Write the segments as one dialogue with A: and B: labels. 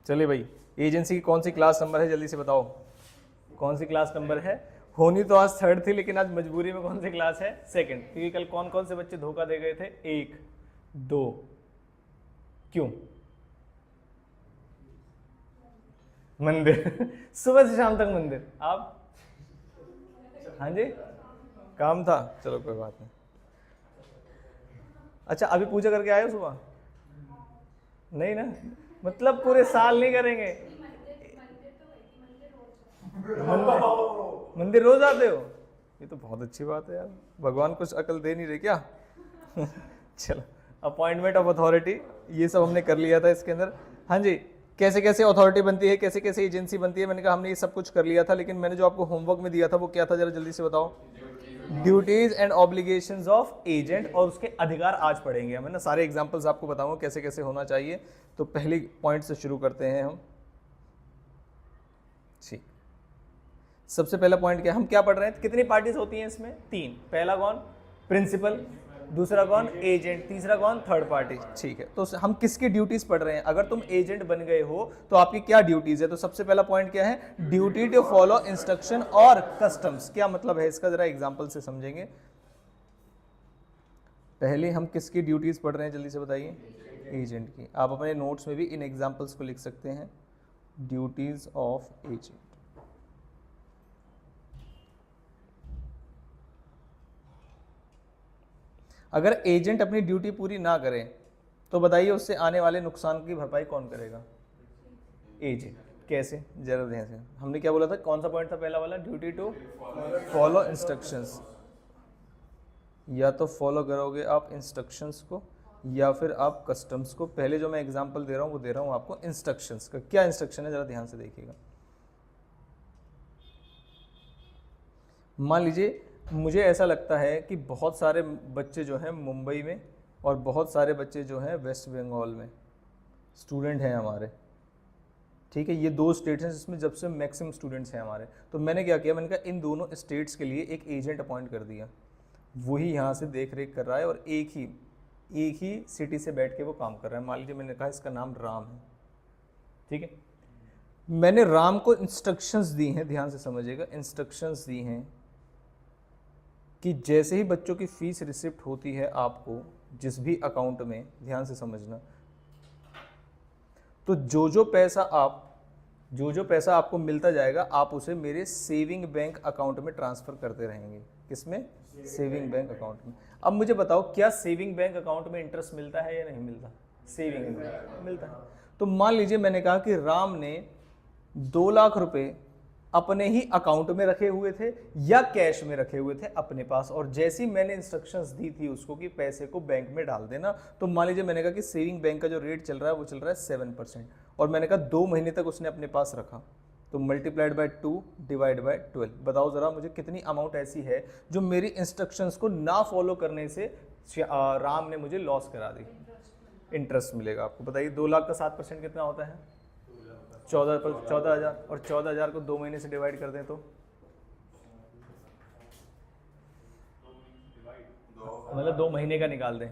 A: चलिए भाई, एजेंसी की कौन सी क्लास नंबर है, जल्दी से बताओ कौन सी क्लास नंबर है। होनी तो आज थर्ड थी, लेकिन आज मजबूरी में कौन सी क्लास है, सेकंड, क्योंकि कल कौन कौन से बच्चे धोखा दे गए थे, 1 2, क्यों? मंदिर सुबह से शाम तक मंदिर। आप? हाँ जी, काम था, चलो कोई बात नहीं। अच्छा, अभी पूजा करके आए हो सुबह? नहीं ना, मतलब पूरे साल नहीं करेंगे। मंदिर रोज आते हो? ये तो बहुत अच्छी बात है यार, भगवान कुछ अकल दे नहीं रहे क्या? चलो, अपॉइंटमेंट ऑफ अथॉरिटी ये सब हमने कर लिया था इसके अंदर। हाँ जी, कैसे कैसे अथॉरिटी बनती है, कैसे कैसे एजेंसी बनती है, मैंने कहा हमने ये सब कुछ कर लिया था, लेकिन मैंने जो आपको होमवर्क में दिया था वो क्या था, जरा जल्दी से बताओ। Duties and obligations of agent, और उसके अधिकार आज पढ़ेंगे हम, है ना। सारे एग्जांपल्स आपको बताऊंगा कैसे कैसे होना चाहिए। तो पहली पॉइंट से शुरू करते हैं हम। ठीक, सबसे पहला पॉइंट क्या, हम क्या पढ़ रहे हैं, कितनी पार्टीज होती हैं इसमें, 3। पहला कौन, प्रिंसिपल, दूसरा कौन, एजेंट, तीसरा कौन, थर्ड पार्टी। ठीक है, तो हम किसकी ड्यूटीज पढ़ रहे हैं, अगर तुम एजेंट बन गए हो तो आपकी क्या ड्यूटीज है। तो सबसे पहला पॉइंट क्या है, ड्यूटी टू फॉलो इंस्ट्रक्शन और कस्टम्स। क्या मतलब है इसका, जरा एग्जांपल से समझेंगे। पहले हम किसकी ड्यूटीज पढ़ रहे हैं, जल्दी से बताइए। एजेंट की। आप अपने नोट्स में भी इन एग्जांपल्स को लिख सकते हैं, ड्यूटीज ऑफ एजेंट। अगर एजेंट अपनी ड्यूटी पूरी ना करे तो बताइए उससे आने वाले नुकसान की भरपाई कौन करेगा, एजेंट। कैसे, जरा ध्यान से, हमने क्या बोला था, कौन सा पॉइंट था पहला वाला, ड्यूटी टू फॉलो इंस्ट्रक्शंस। या तो फॉलो करोगे आप इंस्ट्रक्शंस को या फिर आप कस्टम्स को। पहले जो मैं एग्जांपल दे रहा हूँ वो दे रहा हूँ आपको इंस्ट्रक्शंस का। क्या इंस्ट्रक्शन है, जरा ध्यान से देखिएगा। मान लीजिए मुझे ऐसा लगता है कि बहुत सारे बच्चे जो हैं मुंबई में और बहुत सारे बच्चे जो हैं वेस्ट बंगाल में स्टूडेंट हैं हमारे, ठीक है। ये 2 स्टेट्स हैं जिसमें जब से मैक्सिमम स्टूडेंट्स हैं हमारे। तो मैंने क्या किया, मैंने कहा इन दोनों स्टेट्स के लिए एक एजेंट अपॉइंट कर दिया, वही यहाँ से देख रेख कर रहा है और एक ही सिटी से बैठ के वो काम कर रहा है। मान लीजिए मैंने कहा इसका नाम राम है, ठीक है। मैंने राम को इंस्ट्रक्शंस दी हैं, ध्यान से समझिएगा, इंस्ट्रक्शंस दी हैं कि जैसे ही बच्चों की फीस रिसिप्ट होती है आपको जिस भी अकाउंट में, ध्यान से समझना, तो जो जो पैसा आपको मिलता जाएगा आप उसे मेरे सेविंग बैंक अकाउंट में ट्रांसफर करते रहेंगे। किसमें, सेविंग बैंक अकाउंट में। अब मुझे बताओ क्या सेविंग बैंक अकाउंट में इंटरेस्ट मिलता है या नहीं मिलता, सेविंग बैंक मिलता है। तो मान लीजिए मैंने कहा कि राम ने 2 लाख रुपए अपने ही अकाउंट में रखे हुए थे या कैश में रखे हुए थे अपने पास, और जैसी मैंने इंस्ट्रक्शंस दी थी उसको कि पैसे को बैंक में डाल देना, तो मान लीजिए मैंने कहा कि सेविंग बैंक का जो रेट चल रहा है वो चल रहा है 7%, और मैंने कहा 2 महीने तक उसने अपने पास रखा, तो मल्टीप्लाइड बाय 2 डिवाइड बाय 12। बताओ जरा मुझे कितनी अमाउंट ऐसी है जो मेरी इंस्ट्रक्शंस को ना फॉलो करने से राम ने मुझे लॉस करा दी, इंटरेस्ट मिलेगा आपको। बताइए 2 लाख का 7% कितना होता है, 14,000, और 14,000 को 2 महीने से डिवाइड कर दें तो मतलब 2 महीने का निकाल दें,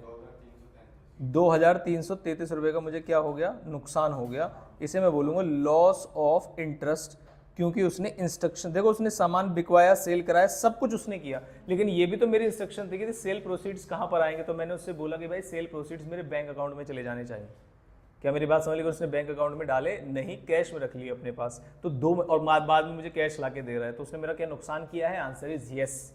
A: 2,333 रुपये का मुझे क्या हो गया, नुकसान हो गया। इसे मैं बोलूँगा लॉस ऑफ इंटरेस्ट, क्योंकि उसने इंस्ट्रक्शन, देखो उसने सामान बिकवाया, सेल कराया, सब कुछ उसने किया, लेकिन ये भी तो मेरी इंस्ट्रक्शन थी कि सेल प्रोसीड्स कहाँ पर आएंगे। तो मैंने उससे बोला कि भाई सेल प्रोसीड्स मेरे बैंक अकाउंट में चले जाने चाहिए। क्या मेरी बात समझ ली? उसने बैंक अकाउंट में डाले नहीं, कैश में रख लिए अपने पास, तो 2 और बाद में मुझे कैश ला के दे रहा है, तो उसने मेरा क्या नुकसान किया है? Answer is yes.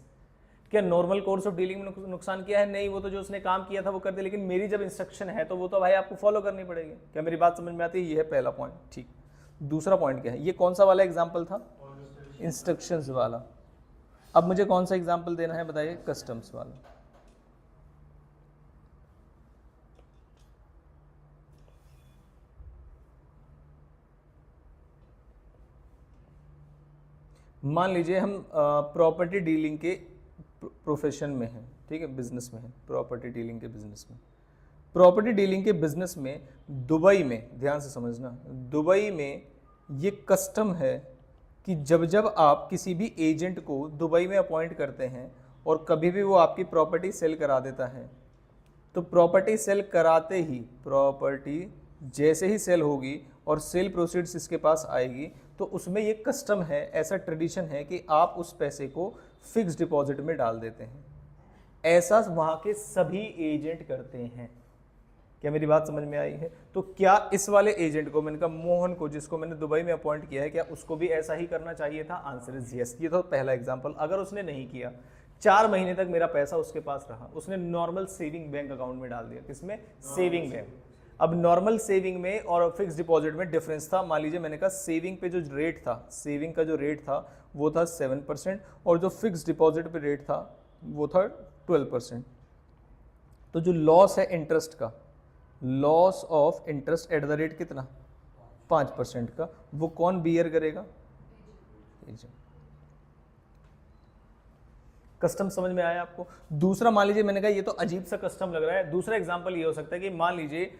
A: क्या नॉर्मल कोर्स ऑफ डीलिंग में नुकसान किया है? नहीं, वो तो जो उसने काम किया था वो कर दिया, लेकिन मेरी जब इंस्ट्रक्शन है तो वो तो भाई आपको फॉलो करनी पड़ेगी। क्या मेरी बात समझ में आती है? ये है पहला पॉइंट, ठीक। दूसरा पॉइंट क्या है, ये कौन सा वाला एग्जाम्पल था, इंस्ट्रक्शंस वाला। अब मुझे कौन सा एग्जाम्पल देना है बताइए, कस्टम्स वाला। मान लीजिए हम प्रॉपर्टी डीलिंग के प्रोफेशन में हैं, ठीक है, बिजनेस में है, प्रॉपर्टी डीलिंग के बिजनेस में। प्रॉपर्टी डीलिंग के बिजनेस में दुबई में, ध्यान से समझना, दुबई में ये कस्टम है कि जब जब आप किसी भी एजेंट को दुबई में अपॉइंट करते हैं और कभी भी वो आपकी प्रॉपर्टी सेल करा देता है, तो प्रॉपर्टी सेल कराते ही, प्रॉपर्टी जैसे ही सेल होगी और सेल प्रोसीड्स इसके पास आएगी तो उसमें ये कस्टम है, ऐसा ट्रेडिशन है कि आप उस पैसे को फिक्स डिपॉजिट में डाल देते हैं। ऐसा वहां के सभी एजेंट करते हैं। क्या मेरी बात समझ में आई है? तो क्या इस वाले एजेंट को, मैंने कहा मोहन को, जिसको मैंने दुबई में अपॉइंट किया है, क्या उसको भी ऐसा ही करना चाहिए था? Answer is yes. ये तो पहला एग्जांपल। अगर उसने नहीं किया, 4 महीने तक मेरा पैसा उसके पास रहा, उसने नॉर्मल सेविंग बैंक अकाउंट में डाल दिया। किसमें? Saving bank. अब नॉर्मल सेविंग में और फिक्स डिपॉजिट में डिफरेंस था। मान लीजिए मैंने कहा सेविंग पे जो रेट था, सेविंग का जो रेट था वो था 7% और जो फिक्स डिपॉजिट पे रेट था वो था 12%। तो जो लॉस है इंटरेस्ट का, loss of interest at the rate कितना? 5% का, वो कौन बियर करेगा? कस्टम समझ में आया आपको? दूसरा मान लीजिए मैंने कहा ये तो अजीब सा कस्टम लग रहा है। दूसरा एग्जांपल ये हो सकता है कि मान लीजिए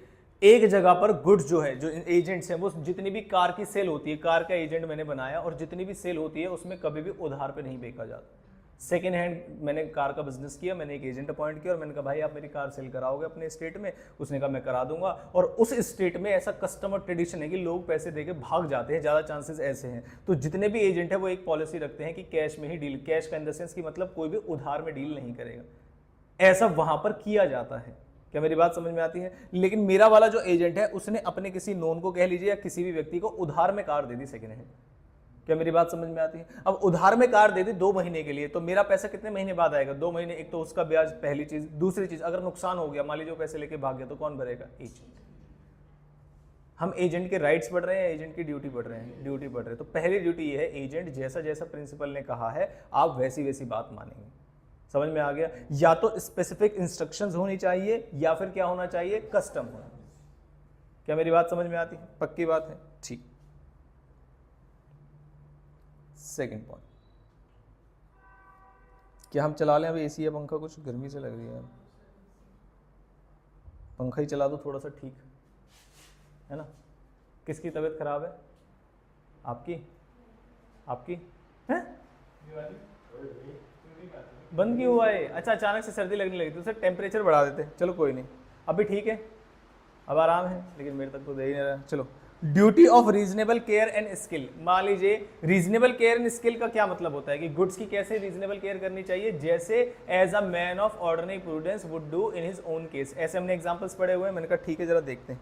A: एक जगह पर गुड्स जो है, जो एजेंट्स हैं, वो जितनी भी कार की सेल होती है, कार का एजेंट मैंने बनाया और जितनी भी सेल होती है उसमें कभी भी उधार पे नहीं बेचा जाता। सेकेंड हैंड मैंने कार का बिजनेस किया, मैंने एक एजेंट अपॉइंट किया और मैंने कहा भाई आप मेरी कार सेल कराओगे अपने स्टेट में? उसने कहा मैं करा दूंगा। और उस स्टेट में ऐसा कस्टमर ट्रेडिशन है कि लोग पैसे देके भाग जाते हैं, ज़्यादा चांसेस ऐसे हैं। तो जितने भी एजेंट है वो एक पॉलिसी रखते हैं कि कैश में ही डील, कैश का इन द सेंस कि मतलब कोई भी उधार में डील नहीं करेगा। ऐसा वहां पर किया जाता है। क्या मेरी बात समझ में आती है? लेकिन मेरा वाला जो एजेंट है उसने अपने किसी नोन को कह लीजिए या किसी भी व्यक्ति को उधार में car they the second hand. क्या मेरी बात समझ में आती है? अब उधार में कार दे दी 2 महीने के लिए, तो मेरा पैसा कितने महीने बाद आएगा? 2 महीने। एक तो उसका ब्याज, पहली चीज। दूसरी चीज, अगर नुकसान हो गया, मान लीजिए पैसे लेके भाग गया, तो कौन भरेगा? एजेंट। हम एजेंट के राइट्स पढ़ रहे हैं, एजेंट की ड्यूटी पढ़ रहे हैं? ड्यूटी पढ़ रहे हैं। तो पहली ड्यूटी ये है, एजेंट जैसा जैसा प्रिंसिपल ने कहा है आप वैसी वैसी बात मानेंगे। समझ में आ गया? या तो स्पेसिफिक इंस्ट्रक्शंस होनी चाहिए या फिर क्या होना चाहिए? कस्टम होना। क्या मेरी बात समझ में आती है? पक्की बात है? ठीक। सेकेंड पॉइंट, क्या हम चला लें अभी एसी या पंखा? कुछ गर्मी से लग रही है, पंखा ही चला दो थोड़ा सा, ठीक है ना? किसकी तबीयत खराब है? आपकी? आपकी है? बंद क्यों हुआ है? अच्छा, अचानक से सर्दी लगने लगी तो उसे टेम्परेचर बढ़ा देते। चलो कोई नहीं, अभी ठीक है, अब आराम है, लेकिन मेरे तक तो दे ही नहीं रहा। चलो, duty of reasonable care and skill. मान लीजिए रीजनेबल केयर एंड स्किल का क्या मतलब होता है कि गुड्स की कैसे रीजनेबल केयर करनी चाहिए, जैसे as a man of ordinary prudence would do in his own case. ऐसे हमने एग्जांपल्स पढ़े हुए हैं। मैंने कहा ठीक है, जरा देखते हैं।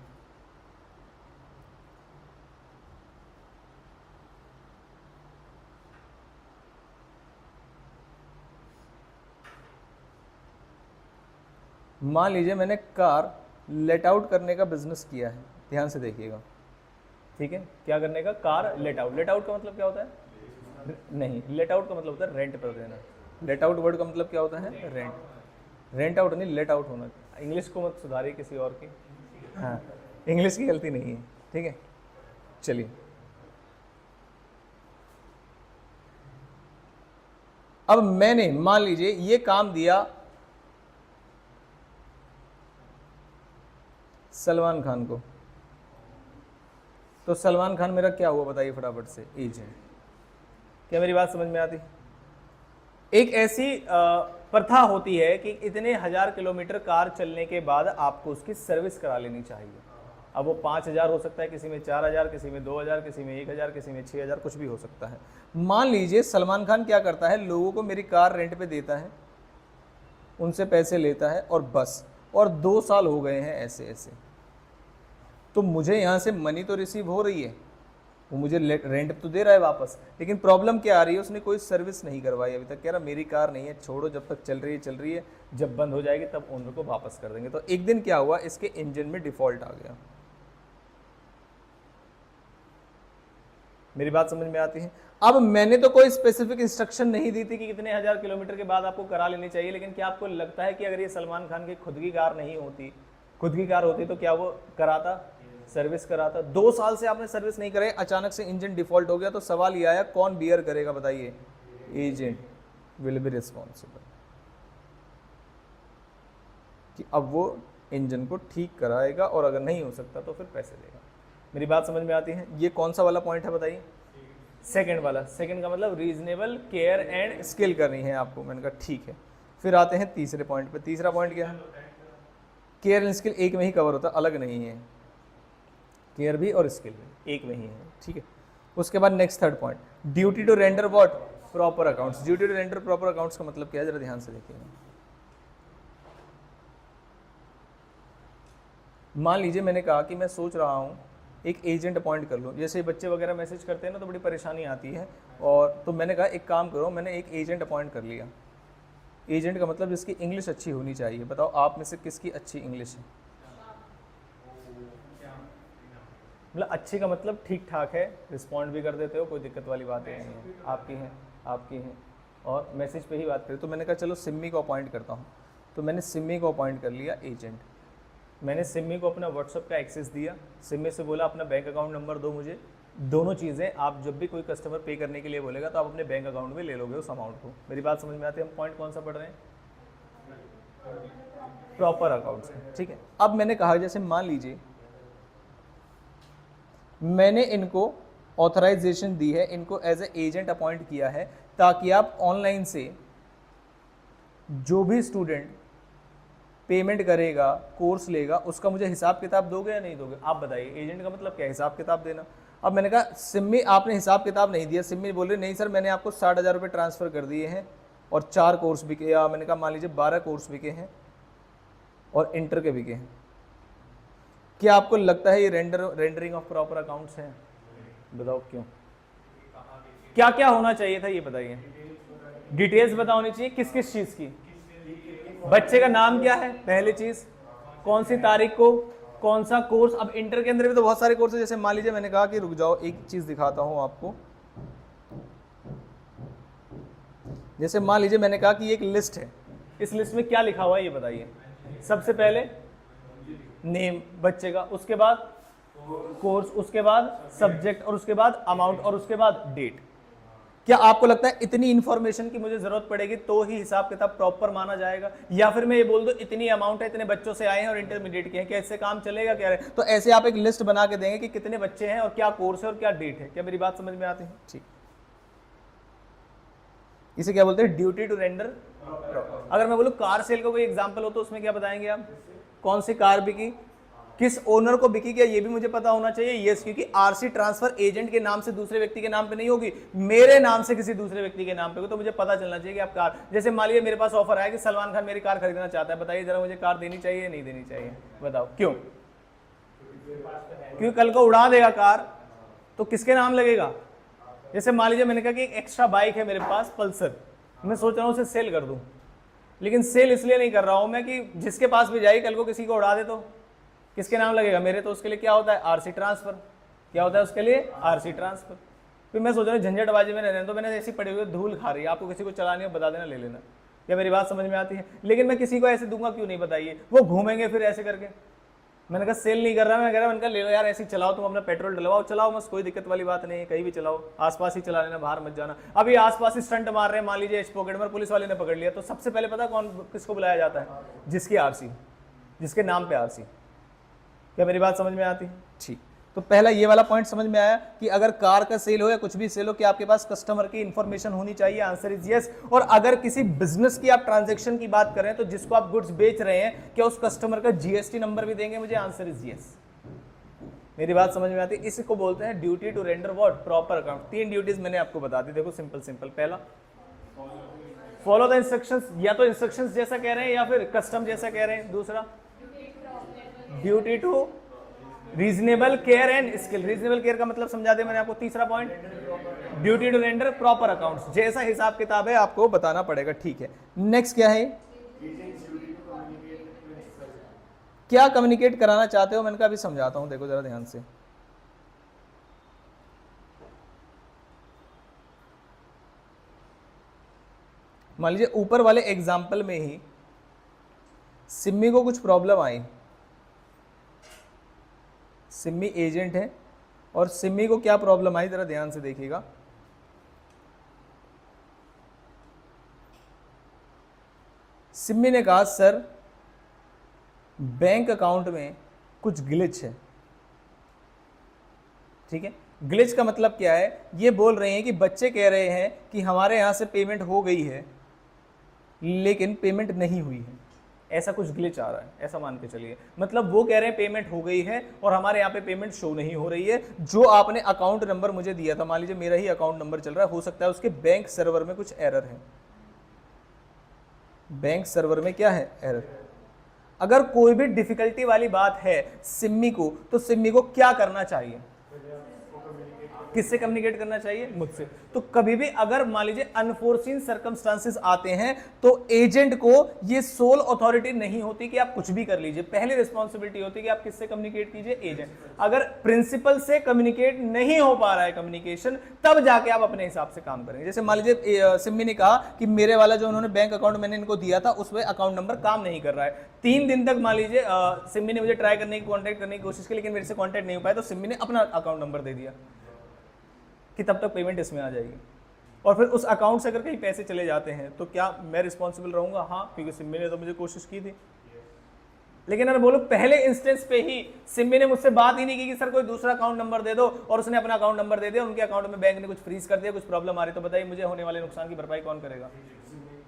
A: मान लीजिए मैंने कार लेट आउट करने का बिजनेस किया है, ध्यान से देखिएगा, ठीक है? क्या करने का? Car let out. Let out का मतलब क्या होता है? नहीं, लेट आउट का मतलब होता है रेंट पर देना। लेट आउट वर्ड का मतलब क्या होता है? रेंट। रेंट आउट नहीं, लेट आउट होना। इंग्लिश को मत सुधारिए किसी और की, हाँ, इंग्लिश की गलती नहीं है, ठीक है? चलिए, अब मैंने मान लीजिए ये काम दिया सलमान खान को, तो सलमान खान मेरा क्या हुआ बताइए फटाफट से? एजेंट। क्या मेरी बात समझ में आती? एक ऐसी प्रथा होती है कि इतने 1000 किलोमीटर कार चलने के बाद आपको उसकी सर्विस करा लेनी चाहिए। अब वो 5000 हो सकता है, किसी में 4000, किसी में 2000, किसी में 1000, किसी में 6000, कुछ भी हो सकता है। मान लीजिए सलमान खान क्या करता है, लोगों को मेरी कार रेंट पे देता है, उनसे पैसे लेता है और बस, और 2 साल हो गए हैं ऐसे ऐसे। तो मुझे यहाँ से मनी तो रिसीव हो रही है, वो मुझे रेंट तो दे रहा है वापस, लेकिन प्रॉब्लम क्या आ रही है? उसने कोई सर्विस नहीं करवाई अभी तक। कह रहा मेरी कार नहीं है, छोड़ो, जब तक चल रही है, जब बंद हो जाएगी तब ओनर को वापस कर देंगे। तो एक दिन क्या हुआ, इसके इंजन में डिफॉल्ट आ गया। मेरी बात समझ में आती है? अब मैंने तो कोई स्पेसिफिक इंस्ट्रक्शन नहीं दी थी कि कितने 1000 किलोमीटर के बाद आपको करा लेनी चाहिए, लेकिन क्या आपको लगता है कि अगर ये सलमान खान की खुद की कार नहीं होती, खुद की कार होती, तो क्या वो कराता? सर्विस कराता। 2 साल से आपने सर्विस नहीं कराई, अचानक से इंजन डिफॉल्ट हो गया, तो सवाल ये आया कौन बियर करेगा बताइए? एजेंट विल बी रिस्पॉन्सिबल, कि अब वो इंजन को ठीक कराएगा और अगर नहीं हो सकता तो फिर पैसे देगा। मेरी बात समझ में आती है? ये कौन सा वाला पॉइंट है बताइए? सेकंड वाला। सेकंड का मतलब रीजनेबल केयर एंड स्किल करनी है आपको। मैंने कहा ठीक है। फिर आते हैं तीसरे पॉइंट पे। तीसरा पॉइंट क्या है? केयर एंड स्किल एक में ही कवर होता है, अलग नहीं है। केयर भी और स्किल भी एक में ही है, ठीक है। उसके बाद next third point, duty to render what, proper accounts. Duty to render proper accounts का मतलब क्या है, जरा ध्यान से देखिएगा। मान लीजिए मैंने कहा कि मैं सोच रहा हूँ एक एजेंट अपॉइंट कर लूँ, जैसे बच्चे वगैरह मैसेज करते हैं ना तो बड़ी परेशानी आती है, और तो मैंने कहा एक काम करो, मैंने एक एजेंट अपॉइंट कर लिया। एजेंट का मतलब जिसकी इंग्लिश अच्छी होनी चाहिए। बताओ आप में से किसकी अच्छी इंग्लिश है? मतलब अच्छी का मतलब ठीक ठाक है, रिस्पॉन्ड भी कर देते हो, कोई दिक्कत वाली बात नहीं है, आपकी हैं और मैसेज पे ही बात करें। तो मैंने कहा चलो सिम्मी को अपॉइंट करता हूँ, तो मैंने सिम्मी को अपॉइंट कर लिया एजेंट। मैंने सिम्मी को अपना व्हाट्सअप का एक्सेस दिया, सिम्मी से बोला अपना बैंक अकाउंट नंबर दो मुझे। दोनों चीज़ें आप जब भी कोई कस्टमर पे करने के लिए बोलेगा तो आप अपने बैंक अकाउंट में ले लोगे उस अमाउंट को। मेरी बात समझ में आती है? हम पॉइंट कौन सा पढ़ रहे हैं? प्रॉपर अकाउंट्स, ठीक है। अब मैंने कहा जैसे मान लीजिए मैंने इनको ऑथराइजेशन दी है, इनको एज ए एजेंट अपॉइंट किया है, ताकि आप ऑनलाइन से जो भी स्टूडेंट पेमेंट करेगा, कोर्स लेगा, उसका मुझे हिसाब किताब दोगे या नहीं दोगे? आप बताइए। एजेंट का मतलब क्या है? हिसाब किताब देना। अब मैंने कहा सिम्मी आपने हिसाब किताब नहीं दिया। सिम्मी बोल रहे नहीं सर मैंने आपको 60,000 रुपये ट्रांसफ़र कर दिए हैं और 4 कोर्स बिके, या मैंने कहा मान लीजिए 12 कोर्स बिके हैं और इंटर के बिके हैं। क्या आपको लगता है ये रेंडरिंग ऑफ प्रॉपर अकाउंट्स है? बताओ क्यों? क्या क्या होना चाहिए था ये बताइए। डिटेल्स बता होनी चाहिए। किस किस चीज़ की? बच्चे का नाम क्या है पहली चीज़, कौन सी तारीख को, कौन सा कोर्स। अब इंटर के अंदर भी तो बहुत सारे कोर्स है। जैसे मान लीजिए मैंने कहा कि रुक जाओ एक चीज़ दिखाता हूँ आपको। जैसे मान लीजिए मैंने कहा कि एक लिस्ट है, इस लिस्ट में क्या लिखा हुआ है ये बताइए। सबसे पहले नेम बच्चे का, उसके बाद कोर्स, उसके बाद सब्जेक्ट, और उसके बाद अमाउंट, और उसके बाद डेट। क्या आपको लगता है इतनी इंफॉर्मेशन की मुझे जरूरत पड़ेगी तो ही हिसाब किताब प्रॉपर माना जाएगा? या फिर मैं ये बोल दूं इतनी अमाउंट है, इतने बच्चों से आए हैं और इंटरमीडिएट के हैं, क्या इससे काम चलेगा? क्या है? तो ऐसे आप एक लिस्ट बना के देंगे कि कितने बच्चे हैं और क्या कोर्स है और क्या डेट है। क्या मेरी बात समझ में आती है? ठीक। इसे क्या बोलते हैं? Duty to render. अगर मैं बोलूं कार सेल का कोई एग्जाम्पल हो तो उसमें क्या बताएंगे आप? कौन सी कार बिकी, किस ओनर को बिकी, क्या ये भी मुझे पता होना चाहिए? यस, क्योंकि आरसी ट्रांसफर एजेंट के नाम से दूसरे व्यक्ति के नाम पे नहीं होगी, मेरे नाम से किसी दूसरे व्यक्ति के नाम पे होगी। तो मुझे पता चलना चाहिए कि आप कार, जैसे मान लीजिए मेरे पास ऑफर आया कि सलमान खान मेरी कार खरीदना चाहता है, बताइए जरा मुझे कार देनी चाहिए या नहीं देनी चाहिए? बताओ क्यों? क्योंकि कल को उड़ा देगा कार तो किसके नाम लगेगा? जैसे मान लीजिए मैंने कहा कि एक एक्स्ट्रा बाइक है मेरे पास पल्सर, मैं सोच रहा हूँ उसे सेल कर दूं, लेकिन सेल इसलिए नहीं कर रहा हूं मैं कि जिसके पास भी जाए कल को किसी को उड़ा दे तो किसके नाम लगेगा? मेरे। तो उसके लिए क्या होता है? RC transfer. क्या होता है उसके लिए? RC transfer. फिर मैं सोच रहा हूँ झंझटबाजी में रहने, तो मैंने ऐसी पड़ी हुई धूल खा रही है, आपको किसी को चलानी हो बता देना, ले लेना। क्या मेरी बात समझ में आती है? लेकिन मैं किसी को ऐसे दूंगा क्यों नहीं बताइए? वो घूमेंगे फिर ऐसे करके। मैंने कहा सेल नहीं कर रहा, मैं कह रहा मैंने कहा ले लो यार, ऐसे ही चलाओ, तुम अपना पेट्रोल डलवाओ, चलाओ बस, कोई दिक्कत वाली बात नहीं है, कहीं भी चलाओ, आसपास ही चला लेना, बाहर मत जाना। अभी आसपास ही स्टंट मार रहे हैं, मान लीजिए पॉकेट में पुलिस वाले ने पकड़ लिया, तो सबसे पहले पता कौन किसको बुलाया जाता है? जिसकी आरसी, जिसके नाम पे आरसी। क्या मेरी बात समझ में आती है? ठीक। तो पहला ये वाला पॉइंट समझ में आया कि अगर कार का सेल हो या कुछ भी सेल हो, कि आपके पास कस्टमर की इंफॉर्मेशन होनी चाहिए। Answer is yes. और अगर किसी बिजनेस की आप ट्रांजैक्शन की बात करें तो जिसको आप गुड्स बेच रहे हैं, क्या उस कस्टमर का जीएसटी नंबर भी देंगे मुझे? Answer is yes. मेरी बात समझ में आती है? इसको बोलते हैं duty to render what, proper account. 3 duties मैंने आपको बता दी, देखो सिंपल सिंपल। पहला फॉलो द इंस्ट्रक्शंस, या तो इंस्ट्रक्शंस जैसा कह रहे हैं या फिर कस्टम जैसा कह रहे हैं। दूसरा duty to reasonable care and skill. Reasonable care का मतलब समझा दे मैंने आपको। तीसरा point duty to render proper accounts, जैसा हिसाब किताब है आपको बताना पड़ेगा। ठीक है, नेक्स्ट क्या है? क्या कम्युनिकेट कराना चाहते हो? मैंने कहा अभी समझाता हूं, देखो जरा ध्यान से। मान लीजिए ऊपर वाले एग्जाम्पल में ही सिम्मी को कुछ प्रॉब्लम आई, सिम्मी एजेंट है और सिम्मी को क्या प्रॉब्लम आई जरा ध्यान से देखिएगा। सिम्मी ने कहा सर बैंक अकाउंट में कुछ ग्लिच है। ठीक है, ग्लिच का मतलब क्या है? ये बोल रहे हैं कि बच्चे कह रहे हैं कि हमारे यहां से पेमेंट हो गई है लेकिन पेमेंट नहीं हुई है। ऐसा कुछ ग्लिच आ रहा है, ऐसा मान के चलिए। मतलब वो कह रहे हैं पेमेंट हो गई है और हमारे यहाँ पे पेमेंट शो नहीं हो रही है। जो आपने अकाउंट नंबर मुझे दिया था, मान लीजिए मेरा ही अकाउंट नंबर चल रहा है, हो सकता है उसके बैंक सर्वर में कुछ एरर है। बैंक सर्वर में क्या है? एरर। अगर कोई भी डिफिकल्टी वाली बात है सिम्मी को, तो सिम्मी को क्या करना चाहिए? किससे कम्युनिकेट करना चाहिए? मुझसे। तो कभी भी अगर मान लीजिए अनफोर्सीन सर्कमस्टांसेस आते हैं तो एजेंट को ये सोल अथॉरिटी नहीं होती कि आप कुछ भी कर लीजिए। पहली रिस्पॉन्सिबिलिटी होती है कि आप किससे कम्युनिकेट कीजिए? एजेंट। अगर प्रिंसिपल से कम्युनिकेट नहीं हो पा रहा है कम्युनिकेशन, तब जाके आप अपने हिसाब से काम करेंगे। जैसे मान लीजिए सिम्मी ने कहा कि मेरे वाला जो उन्होंने बैंक अकाउंट मैंने इनको दिया था उसमें अकाउंट नंबर काम नहीं कर रहा है। 3 दिन तक मान लीजिए सिम्मी ने मुझे ट्राई करने की, कॉन्टैक्ट करने की कोशिश की, लेकिन मेरे से कॉन्टैक्ट नहीं हो पाया, तो सिम्मी ने अपना अकाउंट नंबर दे दिया कि तब तक पेमेंट इसमें आ जाएगी। और फिर उस अकाउंट से अगर कहीं पैसे चले जाते हैं तो क्या मैं रिस्पॉन्सिबल रहूंगा? हाँ, क्योंकि सिम्मी ने तो मुझे कोशिश की थी। लेकिन अगर बोलो पहले इंस्टेंस पे ही सिम्मी ने मुझसे बात ही नहीं की कि सर कोई दूसरा अकाउंट नंबर दे दो, और उसने अपना अकाउंट नंबर दे दिया, उनके अकाउंट में बैंक ने कुछ फ्रीज कर दिया, कुछ प्रॉब्लम आ रही, तो बताइए मुझे होने वाले नुकसान की भरपाई कौन करेगा?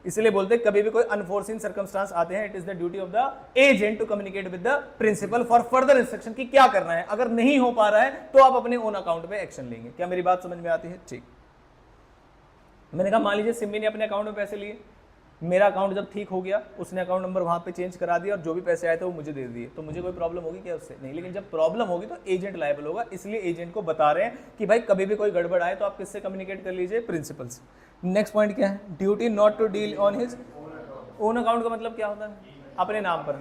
A: इसलिए बोलते हैं कभी भी कोई अनफोर्सीन सर्कमस्टांस आते हैं, it is the duty of the agent to communicate with the principal for further instruction कि क्या करना है। अगर नहीं हो पा रहा है तो आप अपने ओन अकाउंट पे एक्शन लेंगे। क्या मेरी बात समझ में आती है? ठीक। मैंने कहा मान लीजिए सिम्मी ने अपने अकाउंट में पैसे लिए, मेरा अकाउंट जब ठीक हो गया, उसने अकाउंट नंबर वहां पे चेंज करा दिया और जो भी पैसे आए थे वो मुझे दे दिए, तो मुझे कोई प्रॉब्लम होगी क्या उससे? नहीं। लेकिन जब प्रॉब्लम होगी तो एजेंट लायबल होगा। इसलिए एजेंट को बता रहे हैं कि भाई कभी भी कोई गड़बड़ आए तो आप किससे कम्युनिकेट कर लीजिए? प्रिंसिपल से। नेक्स्ट पॉइंट क्या है? Duty not to deal on his own account. का मतलब क्या होता है? अपने नाम पर।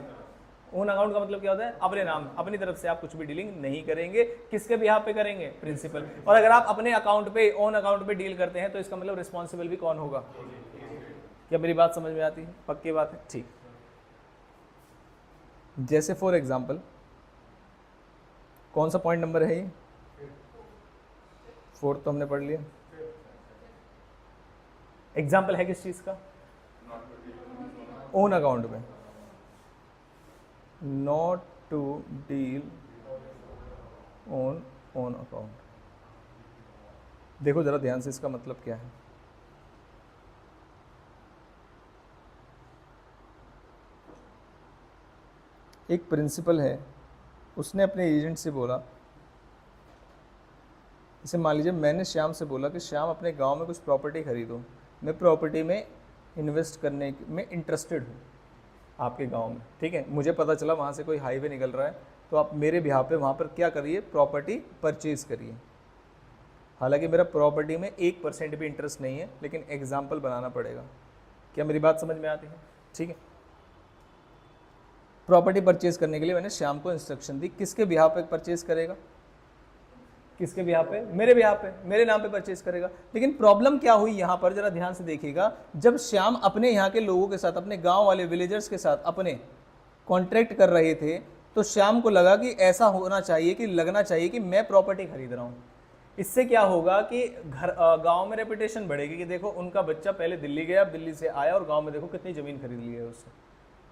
A: ओन अकाउंट का मतलब क्या होता है? अपने नाम, अपनी तरफ से आप कुछ भी डीलिंग नहीं करेंगे। किसके बिहाफ पे करेंगे? प्रिंसिपल। और अगर आप अपने अकाउंट पे, ओन अकाउंट पे डील करते हैं तो इसका मतलब रिस्पॉन्सिबल भी कौन होगा? क्या मेरी बात समझ में आती है? पक्की बात है? ठीक। जैसे फॉर एग्जाम्पल, कौन सा पॉइंट नंबर है ये? 4 तो हमने पढ़ लिया। एग्जाम्पल है किस चीज का? ओन अकाउंट में। Not to deal on own account. देखो जरा ध्यान से, इसका मतलब क्या है? एक प्रिंसिपल है, उसने अपने एजेंट से बोला, जैसे मान लीजिए मैंने श्याम से बोला कि श्याम अपने गांव में कुछ प्रॉपर्टी खरीदो, मैं प्रॉपर्टी में इन्वेस्ट करने में इंटरेस्टेड हूँ आपके गांव में, ठीक है। मुझे पता चला वहाँ से कोई हाईवे निकल रहा है, तो आप मेरे बिहाफ पे वहाँ पर क्या करिए? प्रॉपर्टी परचेज करिए। हालांकि मेरा प्रॉपर्टी में 1% भी इंटरेस्ट नहीं है, लेकिन एग्जाम्पल बनाना पड़ेगा। क्या मेरी बात समझ में आती है? ठीक है। प्रॉपर्टी परचेज करने के लिए मैंने श्याम को इंस्ट्रक्शन दी। किसके बिहाफ पे परचेज करेगा? किसके बिहाफ पे? मेरे बिहाफ पे, मेरे नाम पे परचेज करेगा। लेकिन प्रॉब्लम क्या हुई यहाँ पर, जरा ध्यान से देखिएगा। जब श्याम अपने यहाँ के लोगों के साथ, अपने गांव वाले विलेजर्स के साथ अपने कॉन्ट्रैक्ट कर रहे थे, तो श्याम को लगा कि ऐसा होना चाहिए, कि लगना चाहिए कि मैं प्रॉपर्टी खरीद रहा हूँ। इससे क्या होगा कि गांव में रेपुटेशन बढ़ेगी कि देखो उनका बच्चा पहले दिल्ली गया, अब दिल्ली से आया और गाँव में देखो कितनी ज़मीन खरीद ली है उससे।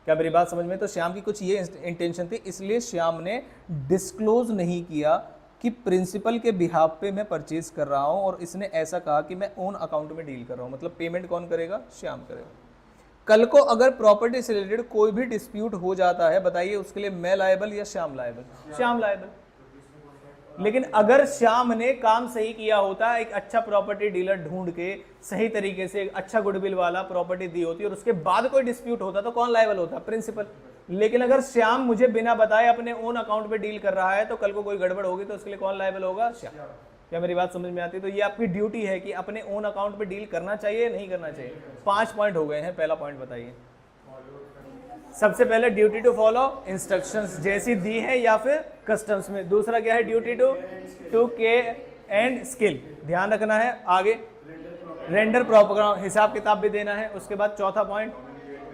A: क्या मेरी बात समझ में? तो श्याम की कुछ ये इंटेंशन थी, इसलिए श्याम ने डिस्क्लोज नहीं किया कि प्रिंसिपल के बिहाफ पे मैं परचेज कर रहा हूं, और इसने ऐसा कहा कि मैं ओन अकाउंट में डील कर रहा हूं। मतलब पेमेंट कौन करेगा? श्याम करेगा। कल को अगर प्रॉपर्टी से रिलेटेड कोई भी डिस्प्यूट हो जाता है, बताइए उसके लिए मैं लायबल या श्याम लायबल? श्याम लायबल। लेकिन अगर श्याम ने काम सही किया होता, एक अच्छा प्रॉपर्टी डीलर ढूंढ के सही तरीके से एक अच्छा गुडविल वाला प्रॉपर्टी दी होती और उसके बाद कोई डिस्प्यूट होता, तो कौन लायबल होता? प्रिंसिपल। लेकिन अगर श्याम मुझे बिना बताए अपने ओन अकाउंट पे डील कर रहा है, तो कल को कोई गड़बड़ होगी तो उसके लिए कौन लायबल होगा? श्याम। क्या मेरी बात समझ में आती है? तो ये आपकी ड्यूटी है कि अपने ओन अकाउंट पे डील करना चाहिए, नहीं करना चाहिए। 5 पॉइंट हो गए हैं। पहला पॉइंट बताइए। सबसे पहले ड्यूटी टू फॉलो इंस्ट्रक्शंस, जैसी दी है या फिर कस्टम्स में। दूसरा क्या है? Duty to care and skill, ध्यान रखना है। आगे रेंडर प्रॉपर, हिसाब किताब भी देना है। उसके बाद चौथा point,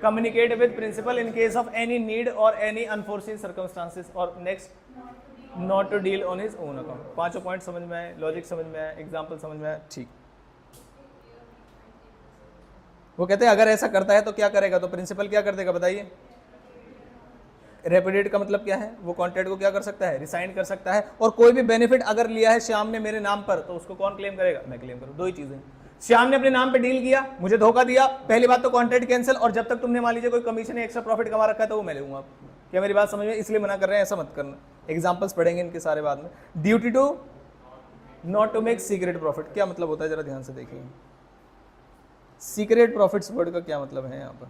A: communicate with principal in case of any need और एनी अनफोर्सीन सर्कमस्टांसेस। और next, not to deal on his own account. 5 point समझ में आए? लॉजिक समझ में आया? एग्जाम्पल समझ में आया? ठीक। वो कहते हैं अगर ऐसा करता है तो क्या करेगा? तो प्रिंसिपल क्या कर देगा? बताइए। रेपुडिएट का मतलब क्या है? वो कॉन्ट्रैक्ट को क्या कर सकता है? रिसाइन कर सकता है। और कोई भी बेनिफिट अगर लिया है श्याम ने मेरे नाम पर, तो उसको कौन क्लेम करेगा? मैं क्लेम करूँ। 2 ही चीजें। श्याम ने अपने नाम पे डील किया, मुझे धोखा दिया, पहली बात तो कॉन्ट्रैक्ट कैंसिल, और जब तक तुमने मान लीजिए कोई कमीशन या एक्स्ट्रा प्रॉफिट कमा रखा है तो वो मैं लूंगा। क्या मेरी बात समझ में? इसलिए मना कर रहे हैं, ऐसा मत करना। एग्जांपल्स पढ़ेंगे इनके सारे बाद में। Duty to not to make secret profit, क्या मतलब होता है जरा ध्यान से देखिए। सीक्रेट प्रॉफिट्स वर्ड का क्या मतलब है यहाँ पर?